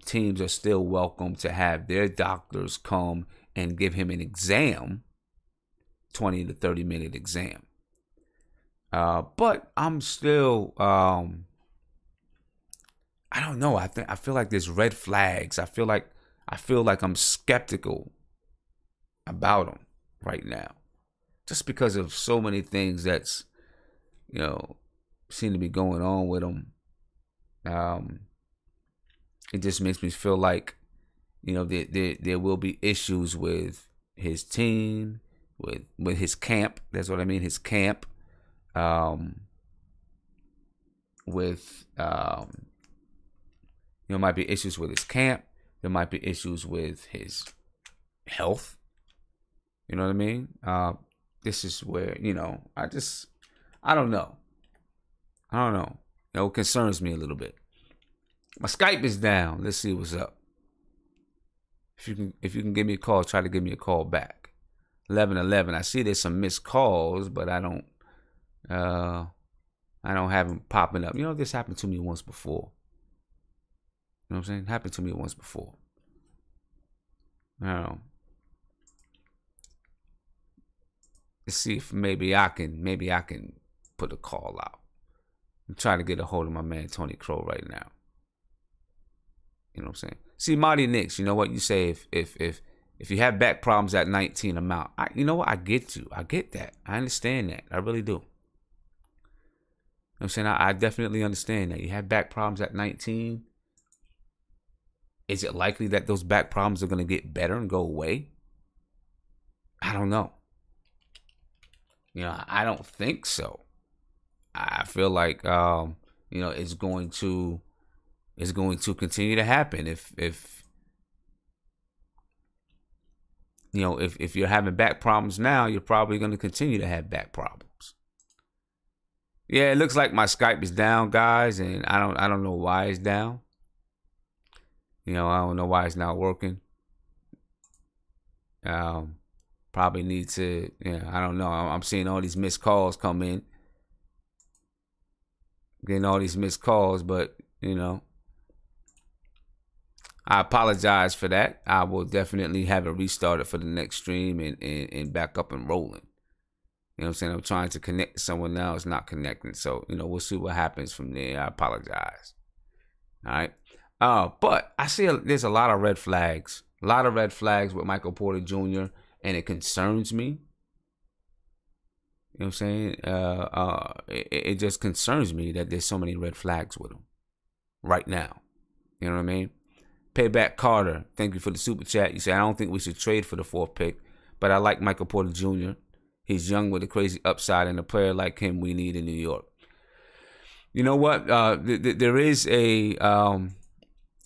teams are still welcome to have their doctors come and give him an exam, 20 to 30 minute exam. But I'm still, I don't know. I feel like there's red flags. I feel like I'm skeptical about him right now, just because of so many things that's, you know, seem to be going on with him. It just makes me feel like you know, there will be issues with his team, with his camp. That's what I mean, his camp. You know, might be issues with his camp. There might be issues with his health. You know what I mean? This is where, you know, I don't know. You know, it concerns me a little bit. My Skype is down. Let's see what's up. If you can give me a call, try to give me a call back. 1111. I see there's some missed calls, but I don't have them popping up. You know, this happened to me once before. You know what I'm saying? Happened to me once before. Now, let's see if maybe I can put a call out. I'm trying to get a hold of my man Tony Crow right now. You know what I'm saying? See, Marty Knicks, you know what you say, if you have back problems at 19, I'm out. You know what? I get you. I get that. I understand that. I really do. You know what I'm saying? I definitely understand that. You have back problems at 19. Is it likely that those back problems are going to get better and go away? I don't know. You know, I don't think so. I feel like, you know, it's going to continue to happen. If you know, if you're having back problems now, you're probably going to continue to have back problems. Yeah, it looks like my Skype is down, guys, and I don't know why it's down. You know, I don't know why it's not working. Probably need to, yeah, I don't know. I'm seeing all these missed calls come in. Getting all these missed calls, but, you know, I apologize for that. I will definitely have it restarted for the next stream and back up and rolling. You know what I'm saying? I'm trying to connect to someone now. It's not connecting. So, you know, we'll see what happens from there. I apologize. All right. But I see there's a lot of red flags. A lot of red flags with Michael Porter Jr. And it concerns me. You know what I'm saying? It just concerns me that there's so many red flags with him right now. You know what I mean? Payback Carter, thank you for the super chat. You say, I don't think we should trade for the 4th pick, but I like Michael Porter Jr. He's young with a crazy upside, and a player like him we need in New York. You know what? There is a,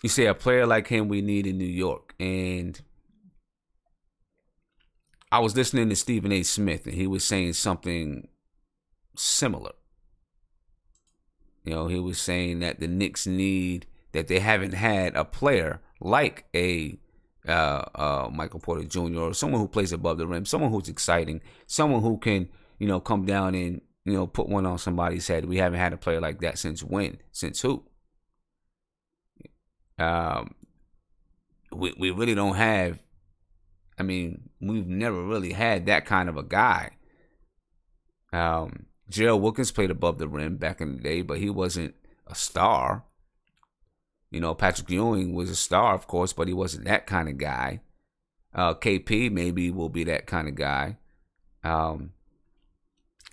you say a player like him we need in New York, and I was listening to Stephen A. Smith, and he was saying something similar. You know, he was saying that the Knicks need, that they haven't had a player like a Michael Porter Jr. or someone who plays above the rim, someone who's exciting, someone who can, you know, come down and, you know, put one on somebody's head. We haven't had a player like that since when? Since who? We really don't have. I mean, we've never really had that kind of a guy. Gerald Wilkins played above the rim back in the day, but he wasn't a star. You know, Patrick Ewing was a star, of course, but he wasn't that kind of guy. KP maybe will be that kind of guy. And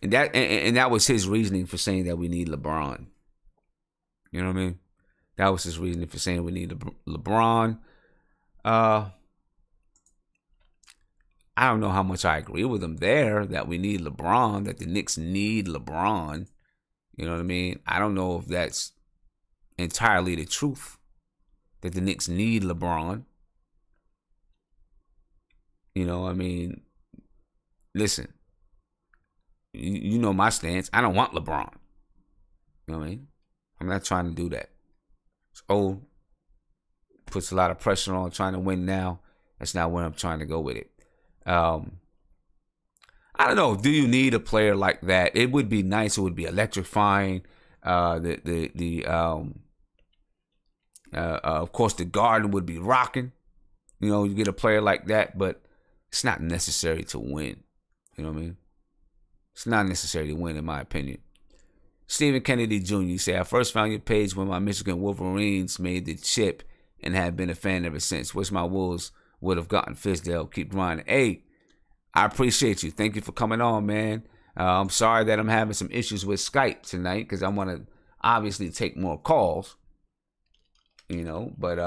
that was his reasoning for saying that we need LeBron. You know what I mean? That was his reasoning for saying we need LeBron. I don't know how much I agree with him there, that we need LeBron, that the Knicks need LeBron. You know what I mean? I don't know if that's entirely the truth, that the Knicks need LeBron. You know, I mean, listen, you know my stance. I don't want LeBron. You know what I mean? I'm not trying to do that. It's old. Puts a lot of pressure on trying to win now. That's not where I'm trying to go with it. I don't know. Do you need a player like that? It would be nice. It would be electrifying. Of course, the Garden would be rocking. You know, you get a player like that, but it's not necessary to win. You know what I mean? It's not necessary to win, in my opinion. Stephen Kennedy Jr., you say, I first found your page when my Michigan Wolverines made the chip and have been a fan ever since. Wish my Wolves would have gotten Fizdale. Keep grinding. Hey, I appreciate you. Thank you for coming on, man. I'm sorry that I'm having some issues with Skype tonight because I want to obviously take more calls. You know, but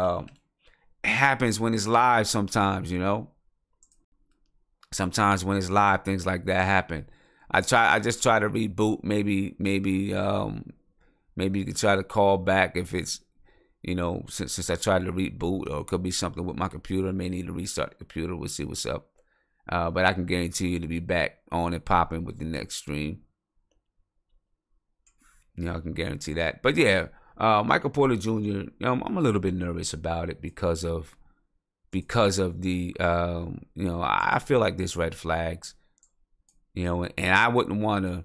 happens when it's live sometimes, you know. Sometimes when it's live, things like that happen. I just try to reboot. Maybe you could try to call back if it's, you know, since I tried to reboot, or it could be something with my computer. I may need to restart the computer. We'll see what's up. But I can guarantee you to be back on and popping with the next stream. You know, I can guarantee that. But yeah, Michael Porter Jr., you know, I'm a little bit nervous about it because of the, you know, I feel like there's red flags, you know, and I wouldn't want to,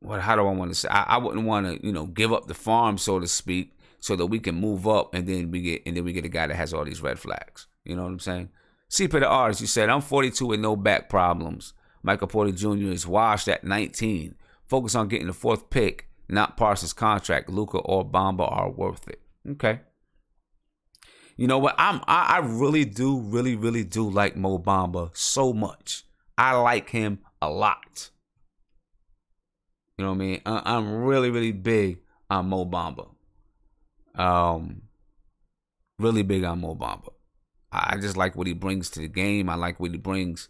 how do I want to say? I wouldn't want to, you know, give up the farm, so to speak, so that we can move up, and then we get a guy that has all these red flags. You know what I'm saying? C for the R's, you said, I'm 42 with no back problems. Michael Porter Jr. is washed at 19. Focus on getting the 4th pick, not Parsons' contract. Luka or Bamba are worth it. Okay. You know what? I really do like Mo Bamba so much. I like him a lot. You know what I mean? I'm really big on Mo Bamba. Really big on Mo Bamba. I just like what he brings to the game. I like what he brings.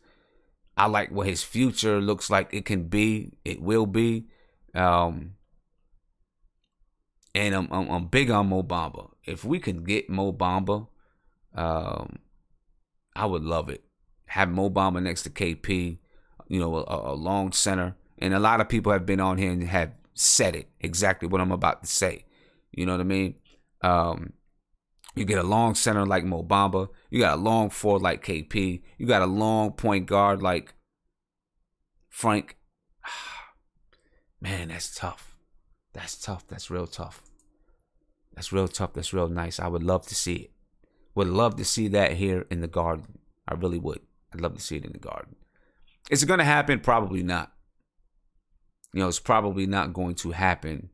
I like what his future looks like. It can be. It will be. And I'm big on Mo Bamba. If we can get Mo Bamba, I would love it. Have Mo Bamba next to KP, you know, a long center. And a lot of people have been on here and have said it, exactly what I'm about to say. You know what I mean? You get a long center like Mo Bamba. You got a long forward like KP. You got a long point guard like Frank. Man, that's tough. That's tough. That's real tough. That's real tough. That's real nice. I would love to see it. Would love to see that here in the Garden. I really would. I'd love to see it in the Garden. Is it going to happen? Probably not. You know, it's probably not going to happen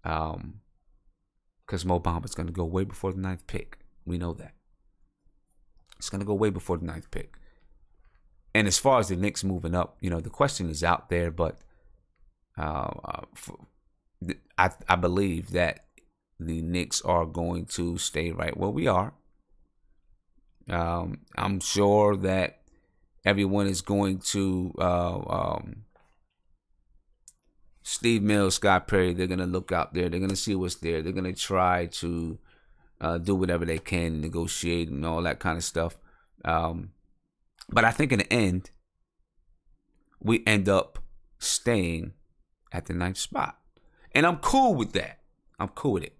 because Mo Bamba's going to go way before the 9th pick. We know that. It's going to go way before the 9th pick. And as far as the Knicks moving up, you know, the question is out there, but I believe that the Knicks are going to stay right where we are. I'm sure that everyone is going to Steve Mills, Scott Perry, they're going to look out there. They're going to see what's there. They're going to try to do whatever they can, negotiate and all that kind of stuff. But I think in the end, we end up staying at the 9th spot. And I'm cool with that. I'm cool with it.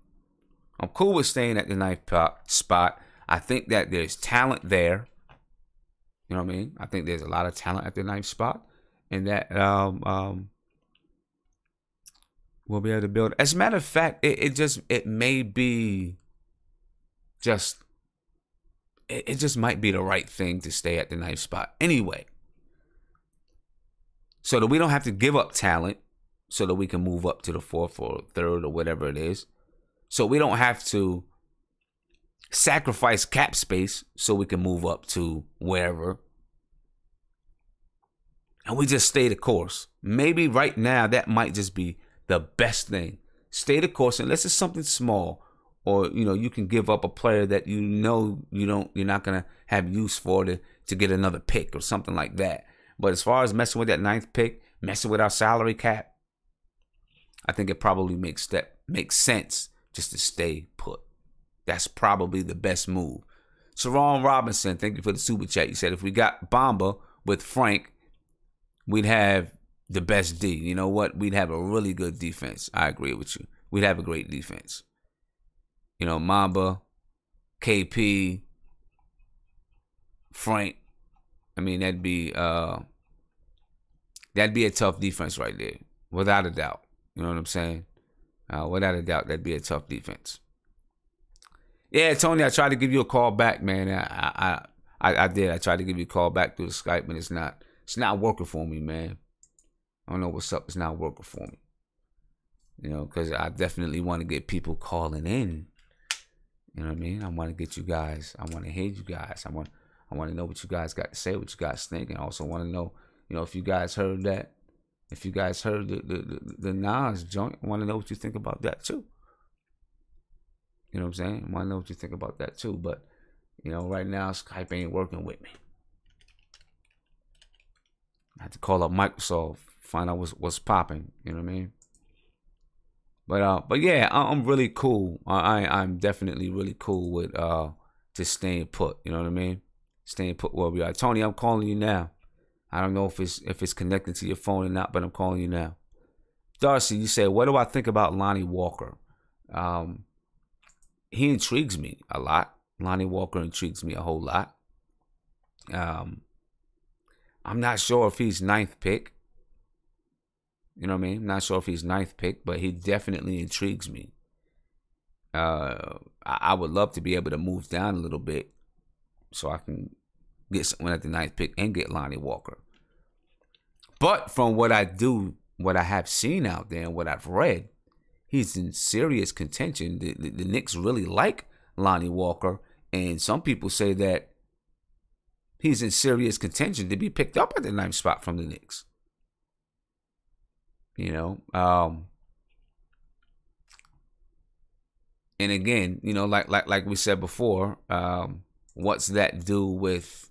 I'm cool with staying at the 9th spot. I think that there's talent there. You know what I mean? I think there's a lot of talent at the 9th spot. And that we'll be able to build. As a matter of fact, it may be just, it just might be the right thing to stay at the 9th spot anyway. So that we don't have to give up talent so that we can move up to the 4th or 3rd or whatever it is. So we don't have to sacrifice cap space so we can move up to wherever. And we just stay the course. Maybe right now that might just be the best thing. Stay the course unless it's something small, or you know, you can give up a player that you know you're not gonna have use for to get another pick or something like that. But as far as messing with that 9th pick, messing with our salary cap, I think it probably makes sense just to stay put. That's probably the best move. Saron Robinson, thank you for the super chat. You said if we got Bamba with Frank, we'd have the best D. You know what? We'd have a really good defense. I agree with you. We'd have a great defense. You know, Mamba, KP, Frank. I mean, that'd be a tough defense right there, without a doubt. You know what I'm saying? Without a doubt, that'd be a tough defense. Yeah, Tony, I tried to give you a call back, man. I did. I tried to give you a call back through the Skype, but it's not working for me, man. I don't know what's up. It's not working for me. You know, because I definitely want to get people calling in. You know what I mean? I want to get you guys. I want to hear you guys. I want to know what you guys got to say, what you guys think, and I also want to know, you know, if you guys heard that. If you guys heard the Nas joint, I want to know what you think about that too. You know what I'm saying? I want to know what you think about that too. But, you know, right now, Skype ain't working with me. I had to call up Microsoft, find out what's popping. You know what I mean? But yeah, I'm really cool. I'm definitely really cool with just staying put. You know what I mean? Staying put where we are. Tony, I'm calling you now. I don't know if it's connected to your phone or not, but I'm calling you now. Darcy, you said, what do I think about Lonnie Walker? He intrigues me a lot. Lonnie Walker intrigues me a whole lot. I'm not sure if he's 9th pick. You know what I mean? I'm not sure if he's 9th pick, but he definitely intrigues me. I would love to be able to move down a little bit so I can get someone at the 9th pick and get Lonnie Walker. But from what I have seen out there and what I've read, he's in serious contention. The Knicks really like Lonnie Walker, and some people say that he's in serious contention to be picked up at the 9th spot from the Knicks. You know, and again, you know, like we said before, what's that do with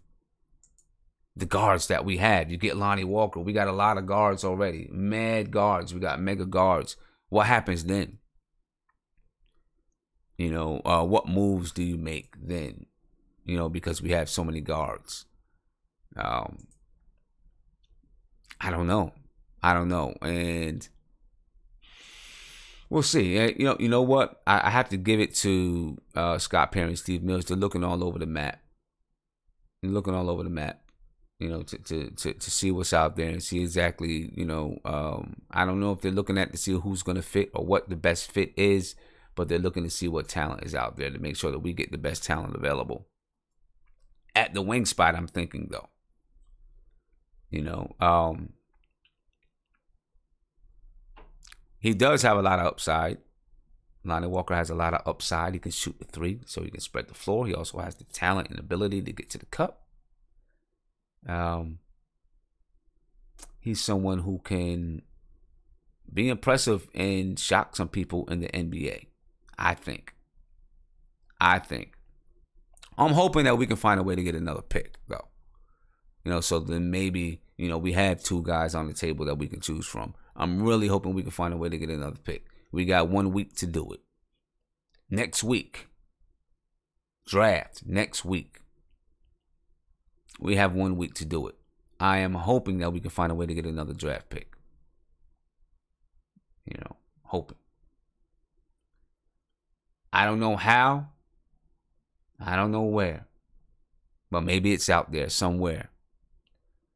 the guards that we have? You get Lonnie Walker. We got a lot of guards already. Mad guards. We got mega guards. What happens then? You know, what moves do you make then? You know, because we have so many guards. I don't know. And we'll see. You know what? I have to give it to Scott Perry and Steve Mills. They're looking all over the map. You know, to see what's out there and see exactly, you know, I don't know if they're looking at to see who's going to fit or what the best fit is, but they're looking to see what talent is out there to make sure that we get the best talent available. At the wing spot, I'm thinking, though, you know, he does have a lot of upside. Lonnie Walker has a lot of upside. He can shoot the 3, so he can spread the floor. He also has the talent and ability to get to the cup. He's someone who can be impressive and shock some people in the NBA. I think. I'm hoping that we can find a way to get another pick, though. You know, so then maybe, you know, we have 2 guys on the table that we can choose from. I'm really hoping we can find a way to get another pick. We got 1 week to do it. Next week. Draft. Next week. We have 1 week to do it. I am hoping that we can find a way to get another draft pick. You know, hoping. I don't know how. I don't know where. But maybe it's out there somewhere.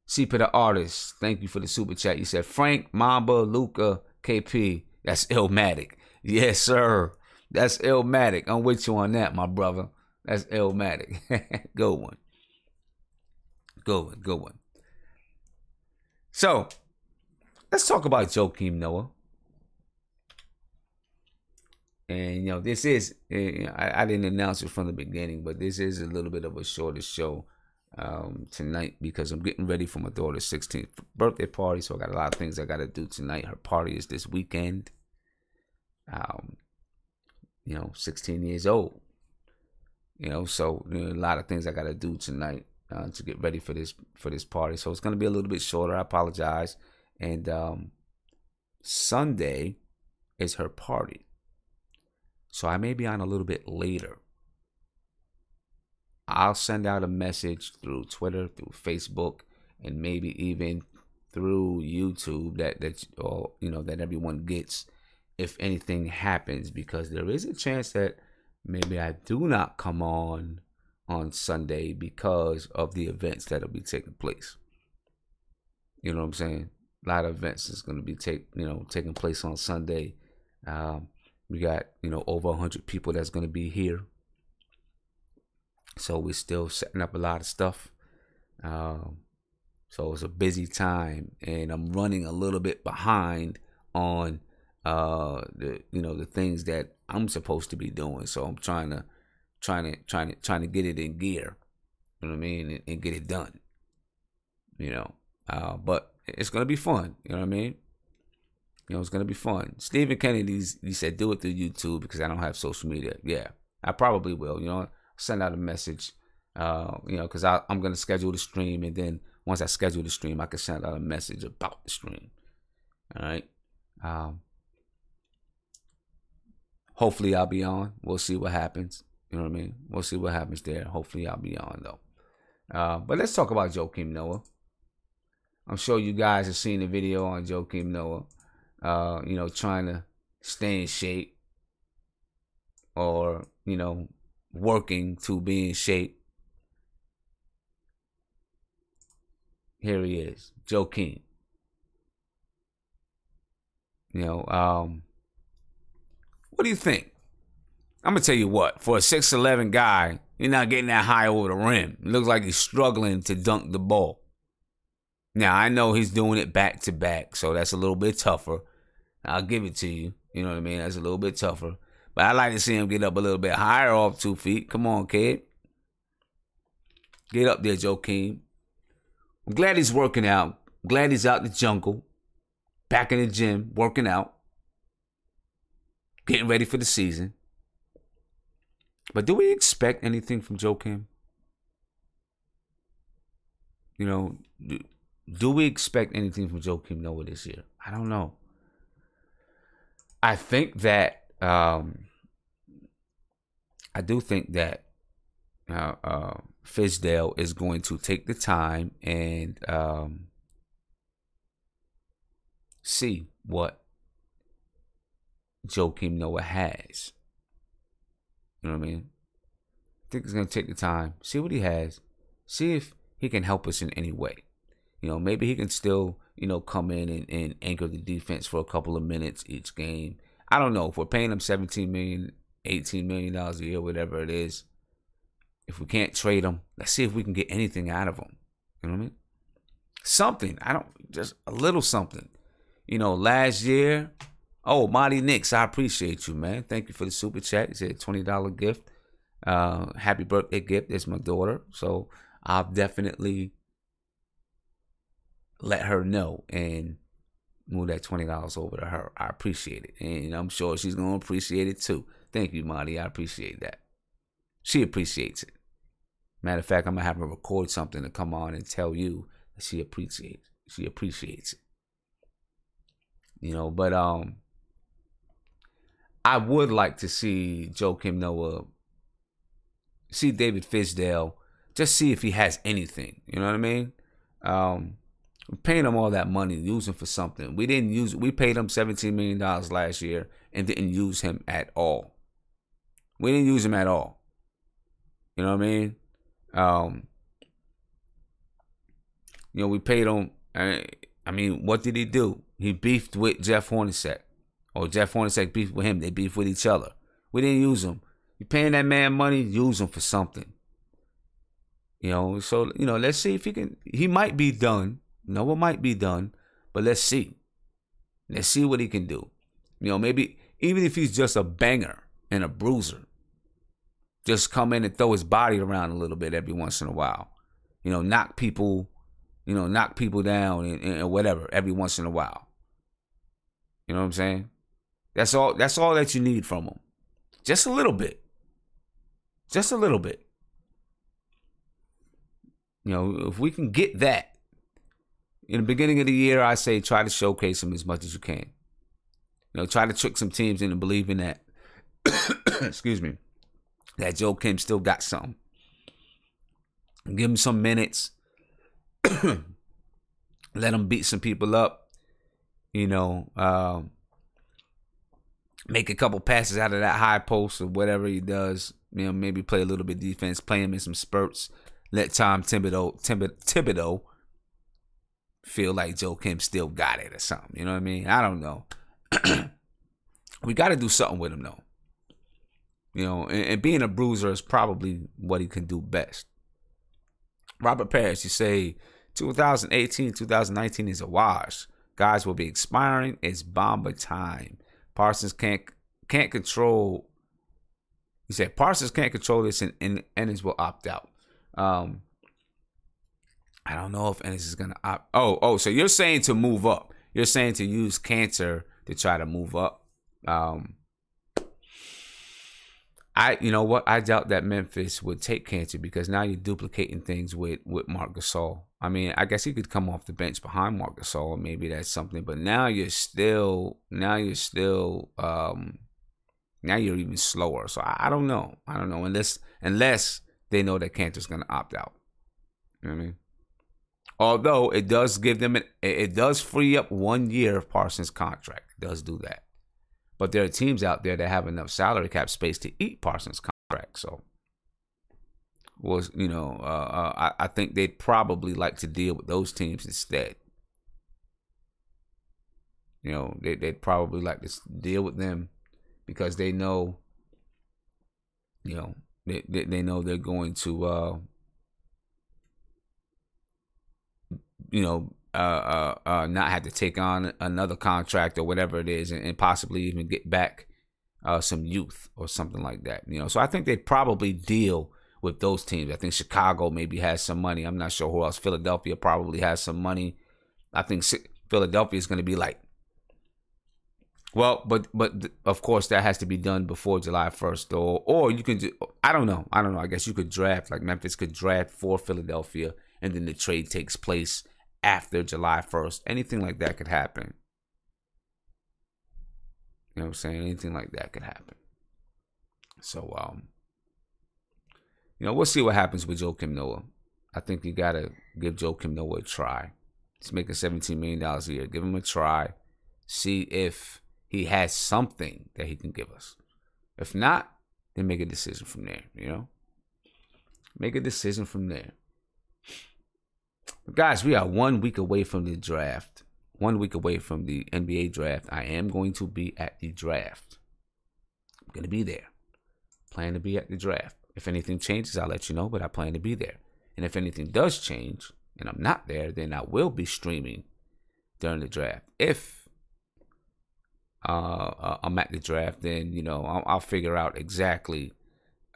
C for the artist, thank you for the super chat. You said Frank, Mamba, Luca, KP. That's Illmatic. Yes, sir. That's Illmatic. I'm with you on that, my brother. That's Illmatic. Good one. Good one. So, let's talk about Joakim Noah. And, you know, this is, I didn't announce it from the beginning, but this is a little bit of a shorter show tonight because I'm getting ready for my daughter's 16th birthday party. So I got a lot of things I got to do tonight. Her party is this weekend. You know, 16 years old. You know, so you know, a lot of things I got to do tonight to get ready for this party. So it's going to be a little bit shorter. I apologize. And Sunday is her party. So I may be on a little bit later. I'll send out a message through Twitter, through Facebook, and maybe even through YouTube that everyone gets if anything happens, because there is a chance that maybe I do not come on Sunday because of the events that'll be taking place. You know what I'm saying? A lot of events is going to be taking place on Sunday. We got, over 100 people that's going to be here. So we're still setting up a lot of stuff. So it's a busy time, and I'm running a little bit behind on the things that I'm supposed to be doing. So I'm trying to get it in gear. You know what I mean? And get it done. But it's gonna be fun. You know what I mean? You know, it's gonna be fun. Stephen Kennedy, he said, do it through YouTube because I don't have social media. Yeah, I probably will. You know, send out a message. You know, because I'm gonna schedule the stream, and then once I schedule the stream, I can send out a message about the stream. All right. Hopefully I'll be on. We'll see what happens. You know what I mean? We'll see what happens there. Hopefully I'll be on though. But let's talk about Joakim Noah. I'm sure you guys have seen the video on Joakim Noah. You know, trying to stay in shape, or, you know, working to be in shape. Here he is, Joakim. You know, what do you think? I'm gonna tell you what. For a 6'11" guy, you're not getting that high over the rim. It looks like he's struggling to dunk the ball. Now I know he's doing it back to back, so that's a little bit tougher. I'll give it to you. You know what I mean? That's a little bit tougher. But I like to see him get up a little bit higher off 2 feet. Come on, kid. Get up there, Joakim. I'm glad he's working out. Glad he's out in the jungle. Back in the gym, working out. Getting ready for the season. But do we expect anything from Joakim? You know, do we expect anything from Joakim Noah this year? I don't know. I think that I do think that Fizdale is going to take the time and see what Joakim Noah has. You know what I mean? I think he's going to take the time, see what he has, see if he can help us in any way. You know, maybe he can still, you know, come in and anchor the defense for a couple of minutes each game. I don't know. If we're paying him $17 million, $18 million a year, whatever it is, if we can't trade him, let's see if we can get anything out of him. You know what I mean? Something. Just a little something. You know, last year, Marty Knicks, I appreciate you, man. Thank you for the super chat. It's a $20 gift. Happy birthday gift. It's my daughter. So I'll definitely let her know and move that $20 over to her. I appreciate it. And I'm sure she's going to appreciate it too. Thank you, Marty. I appreciate that. She appreciates it. Matter of fact, I'm going to have her record something to come on and tell you that she appreciates it. You know, but I would like to see Joakim Noah, see David Fizdale, just see if he has anything. You know what I mean? We're paying him all that money, use him for something. We paid him $17 million last year and didn't use him at all. We didn't use him at all. You know what I mean? You know, we paid him. I mean, what did he do? He beefed with Jeff Hornacek. Or Jeff Hornacek beefed with him. They beefed with each other. We didn't use him. You're paying that man money, use him for something. You know, so, you know, let's see if he can. He might be done. Noah might be done. But let's see. Let's see what he can do. You know, maybe even if he's just a banger and a bruiser, just come in and throw his body around a little bit every once in a while. You know, knock people down and whatever every once in a while. You know what I'm saying? That's all that you need from him. Just a little bit. Just a little bit. You know, if we can get that, in the beginning of the year, I say try to showcase him as much as you can. You know, try to trick some teams into believing that, excuse me, that Joakim still got something. Give him some minutes. Let him beat some people up. You know, make a couple passes out of that high post or whatever he does. You know, maybe play a little bit defense, play him in some spurts. Let Tom Thibodeau feel like Joakim still got it or something. You know what I mean? I don't know. We got to do something with him, though. You know, and being a bruiser is probably what he can do best. Robert Parrish, you say 2018, 2019 is a wash. Guys will be expiring. It's Bomber time. Parsons can't control. He said Parsons can't control this, and Ennis will opt out. I don't know if Ennis is gonna opt. Oh, so you're saying to move up. You're saying to use Cantor to try to move up. You know what? I doubt that Memphis would take Cantor because now you're duplicating things with Marc Gasol. I mean, I guess he could come off the bench behind Marc Gasol, and maybe that's something. But now you're even slower. So I don't know. Unless they know that Cantor's gonna opt out. You know what I mean? Although it does give them it does free up 1 year of Parsons' contract. It does do that. But there are teams out there that have enough salary cap space to eat Parsons' contract. So, I think they'd probably like to deal with those teams instead. You know, they'd probably like to deal with them because they know, you know, they know they're going to, not have to take on another contract or whatever it is, and possibly even get back some youth or something like that. You know, so I think they'd probably deal with those teams. I think Chicago maybe has some money. I'm not sure who else. Philadelphia probably has some money. I think Philadelphia is going to be like, well, but of course that has to be done before July 1st, or you can do. I don't know. I guess you could draft, like Memphis could draft for Philadelphia, and then the trade takes place after July 1st. Anything like that could happen. You know what I'm saying? Anything like that could happen. So, we'll see what happens with Joakim Noah. I think you got to give Joakim Noah a try. He's making $17 million a year. Give him a try. See if he has something that he can give us. If not, then make a decision from there, you know? Make a decision from there. Guys, we are 1 week away from the draft. 1 week away from the NBA draft. I am going to be at the draft. I'm going to be there. Plan to be at the draft. If anything changes, I'll let you know, but I plan to be there. And if anything does change and I'm not there, then I will be streaming during the draft. If I'm at the draft, then, I'll figure out exactly,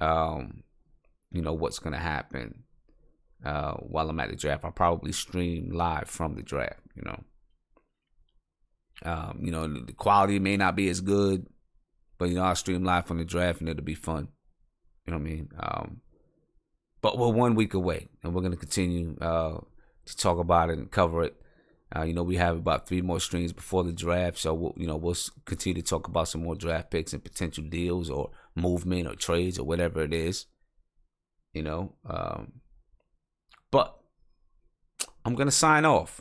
what's going to happen. While I'm at the draft, I'll probably stream live from the draft. The quality may not be as good, but I'll stream live from the draft and it'll be fun. You know what I mean? But we're 1 week away, and we're gonna continue to talk about it and cover it. We have about 3 more streams before the draft, so we'll continue to talk about some more draft picks and potential deals or movement or trades or whatever it is. But I'm going to sign off.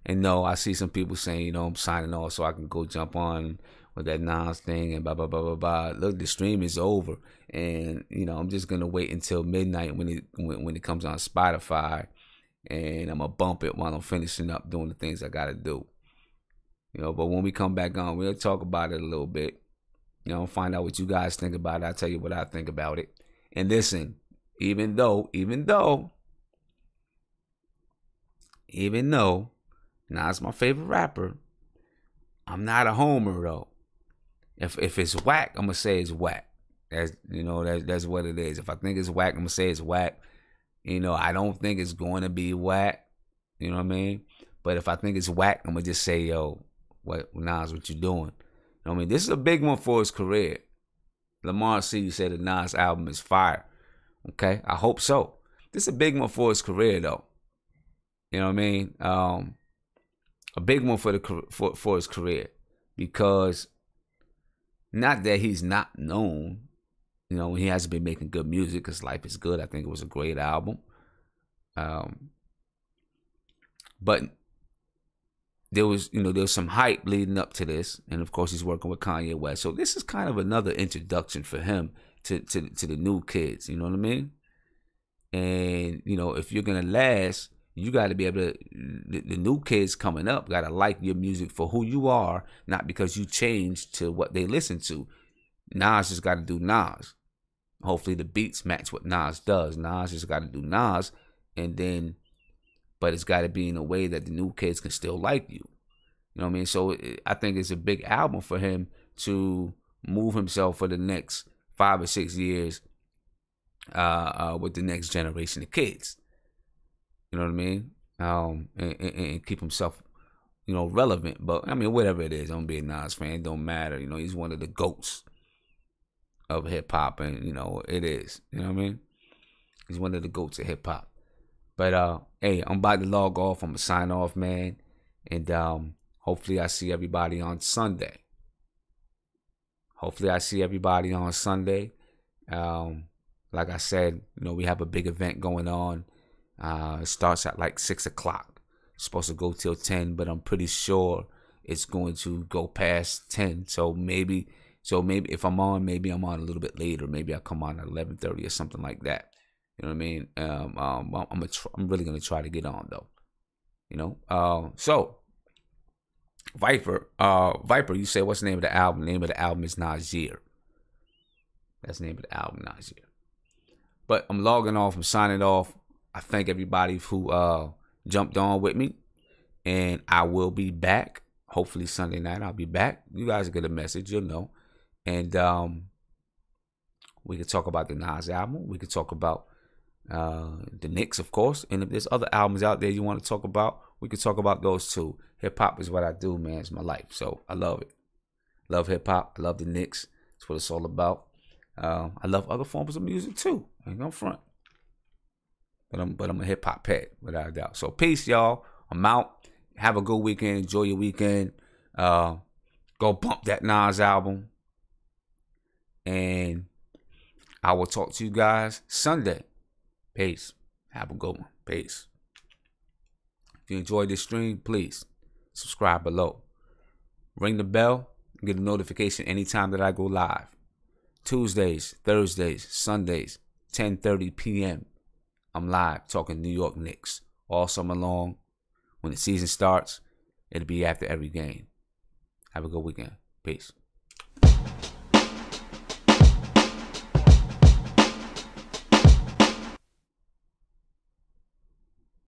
And no, I see some people saying, I'm signing off so I can go jump on with that Nas thing and blah, blah, blah, blah, blah. Look, the stream is over. And, I'm just going to wait until midnight when it comes on Spotify. And I'm going to bump it while I'm finishing up doing the things I got to do. But when we come back on, we'll talk about it a little bit. Find out what you guys think about it. I'll tell you what I think about it. And listen, even though Nas my favorite rapper, I'm not a homer though. If it's whack, I'm gonna say it's whack. That's what it is. If I think it's whack, I'm gonna say it's whack. I don't think it's going to be whack. You know what I mean? But if I think it's whack, I'm gonna just say, yo, Nas, what you doing? You know what I mean? This is a big one for his career. Lamar C said the Nas album is fire. Okay, I hope so. This is a big one for his career, though. You know what I mean? A big one for his career, because not that he's not known. He hasn't been making good music because Life is Good. I think it was a great album. But there was some hype leading up to this, and of course he's working with Kanye West. So this is kind of another introduction for him to the new kids, you know what I mean? And if you're gonna last, you got to be able to. The new kids coming up got to like your music for who you are, not because you changed to what they listen to. Nas just got to do Nas. Hopefully the beats match what Nas does. Nas just got to do Nas, but it's got to be in a way that the new kids can still like you. You know what I mean? So I think it's a big album for him to move himself for the next 5 or 6 years with the next generation of kids. You know what I mean? And keep himself relevant. But I mean, whatever it is, I'm being a Nas fan. It don't matter. He's one of the GOATs of hip hop, and it is. You know what I mean? He's one of the GOATs of hip hop. But hey, I'm about to log off. I'm gonna sign off, man, and hopefully I see everybody on Sunday. Like I said, we have a big event going on. It starts at like 6 o'clock. It's supposed to go till 10, but I'm pretty sure it's going to go past 10. So maybe if I'm on, maybe I'm on a little bit later. Maybe I come on at 11:30 or something like that. You know what I mean? I'm really gonna try to get on though. So Viper, you say what's the name of the album? The name of the album is Nasir. That's the name of the album, Nasir. But I'm logging off. I'm signing off. I thank everybody who jumped on with me, and I will be back. Hopefully Sunday night I'll be back. You guys get a message, you'll know. And we could talk about the Nas album. We could talk about the Knicks, of course. And if there's other albums out there you want to talk about, we could talk about those too. Hip hop is what I do, man. It's my life. So I love it. Love hip hop. I love the Knicks. That's what it's all about. I love other forms of music too. I ain't gonna front. But I'm a hip hop head, without a doubt. So peace, y'all. I'm out. Have a good weekend. Enjoy your weekend. Go bump that Nas album. And I will talk to you guys Sunday. Peace. Have a good one. Peace. If you enjoyed this stream, please subscribe below. Ring the bell and get a notification anytime that I go live. Tuesdays, Thursdays, Sundays, 10:30 p.m. I'm live talking New York Knicks all summer long. When the season starts, it'll be after every game. Have a good weekend. Peace.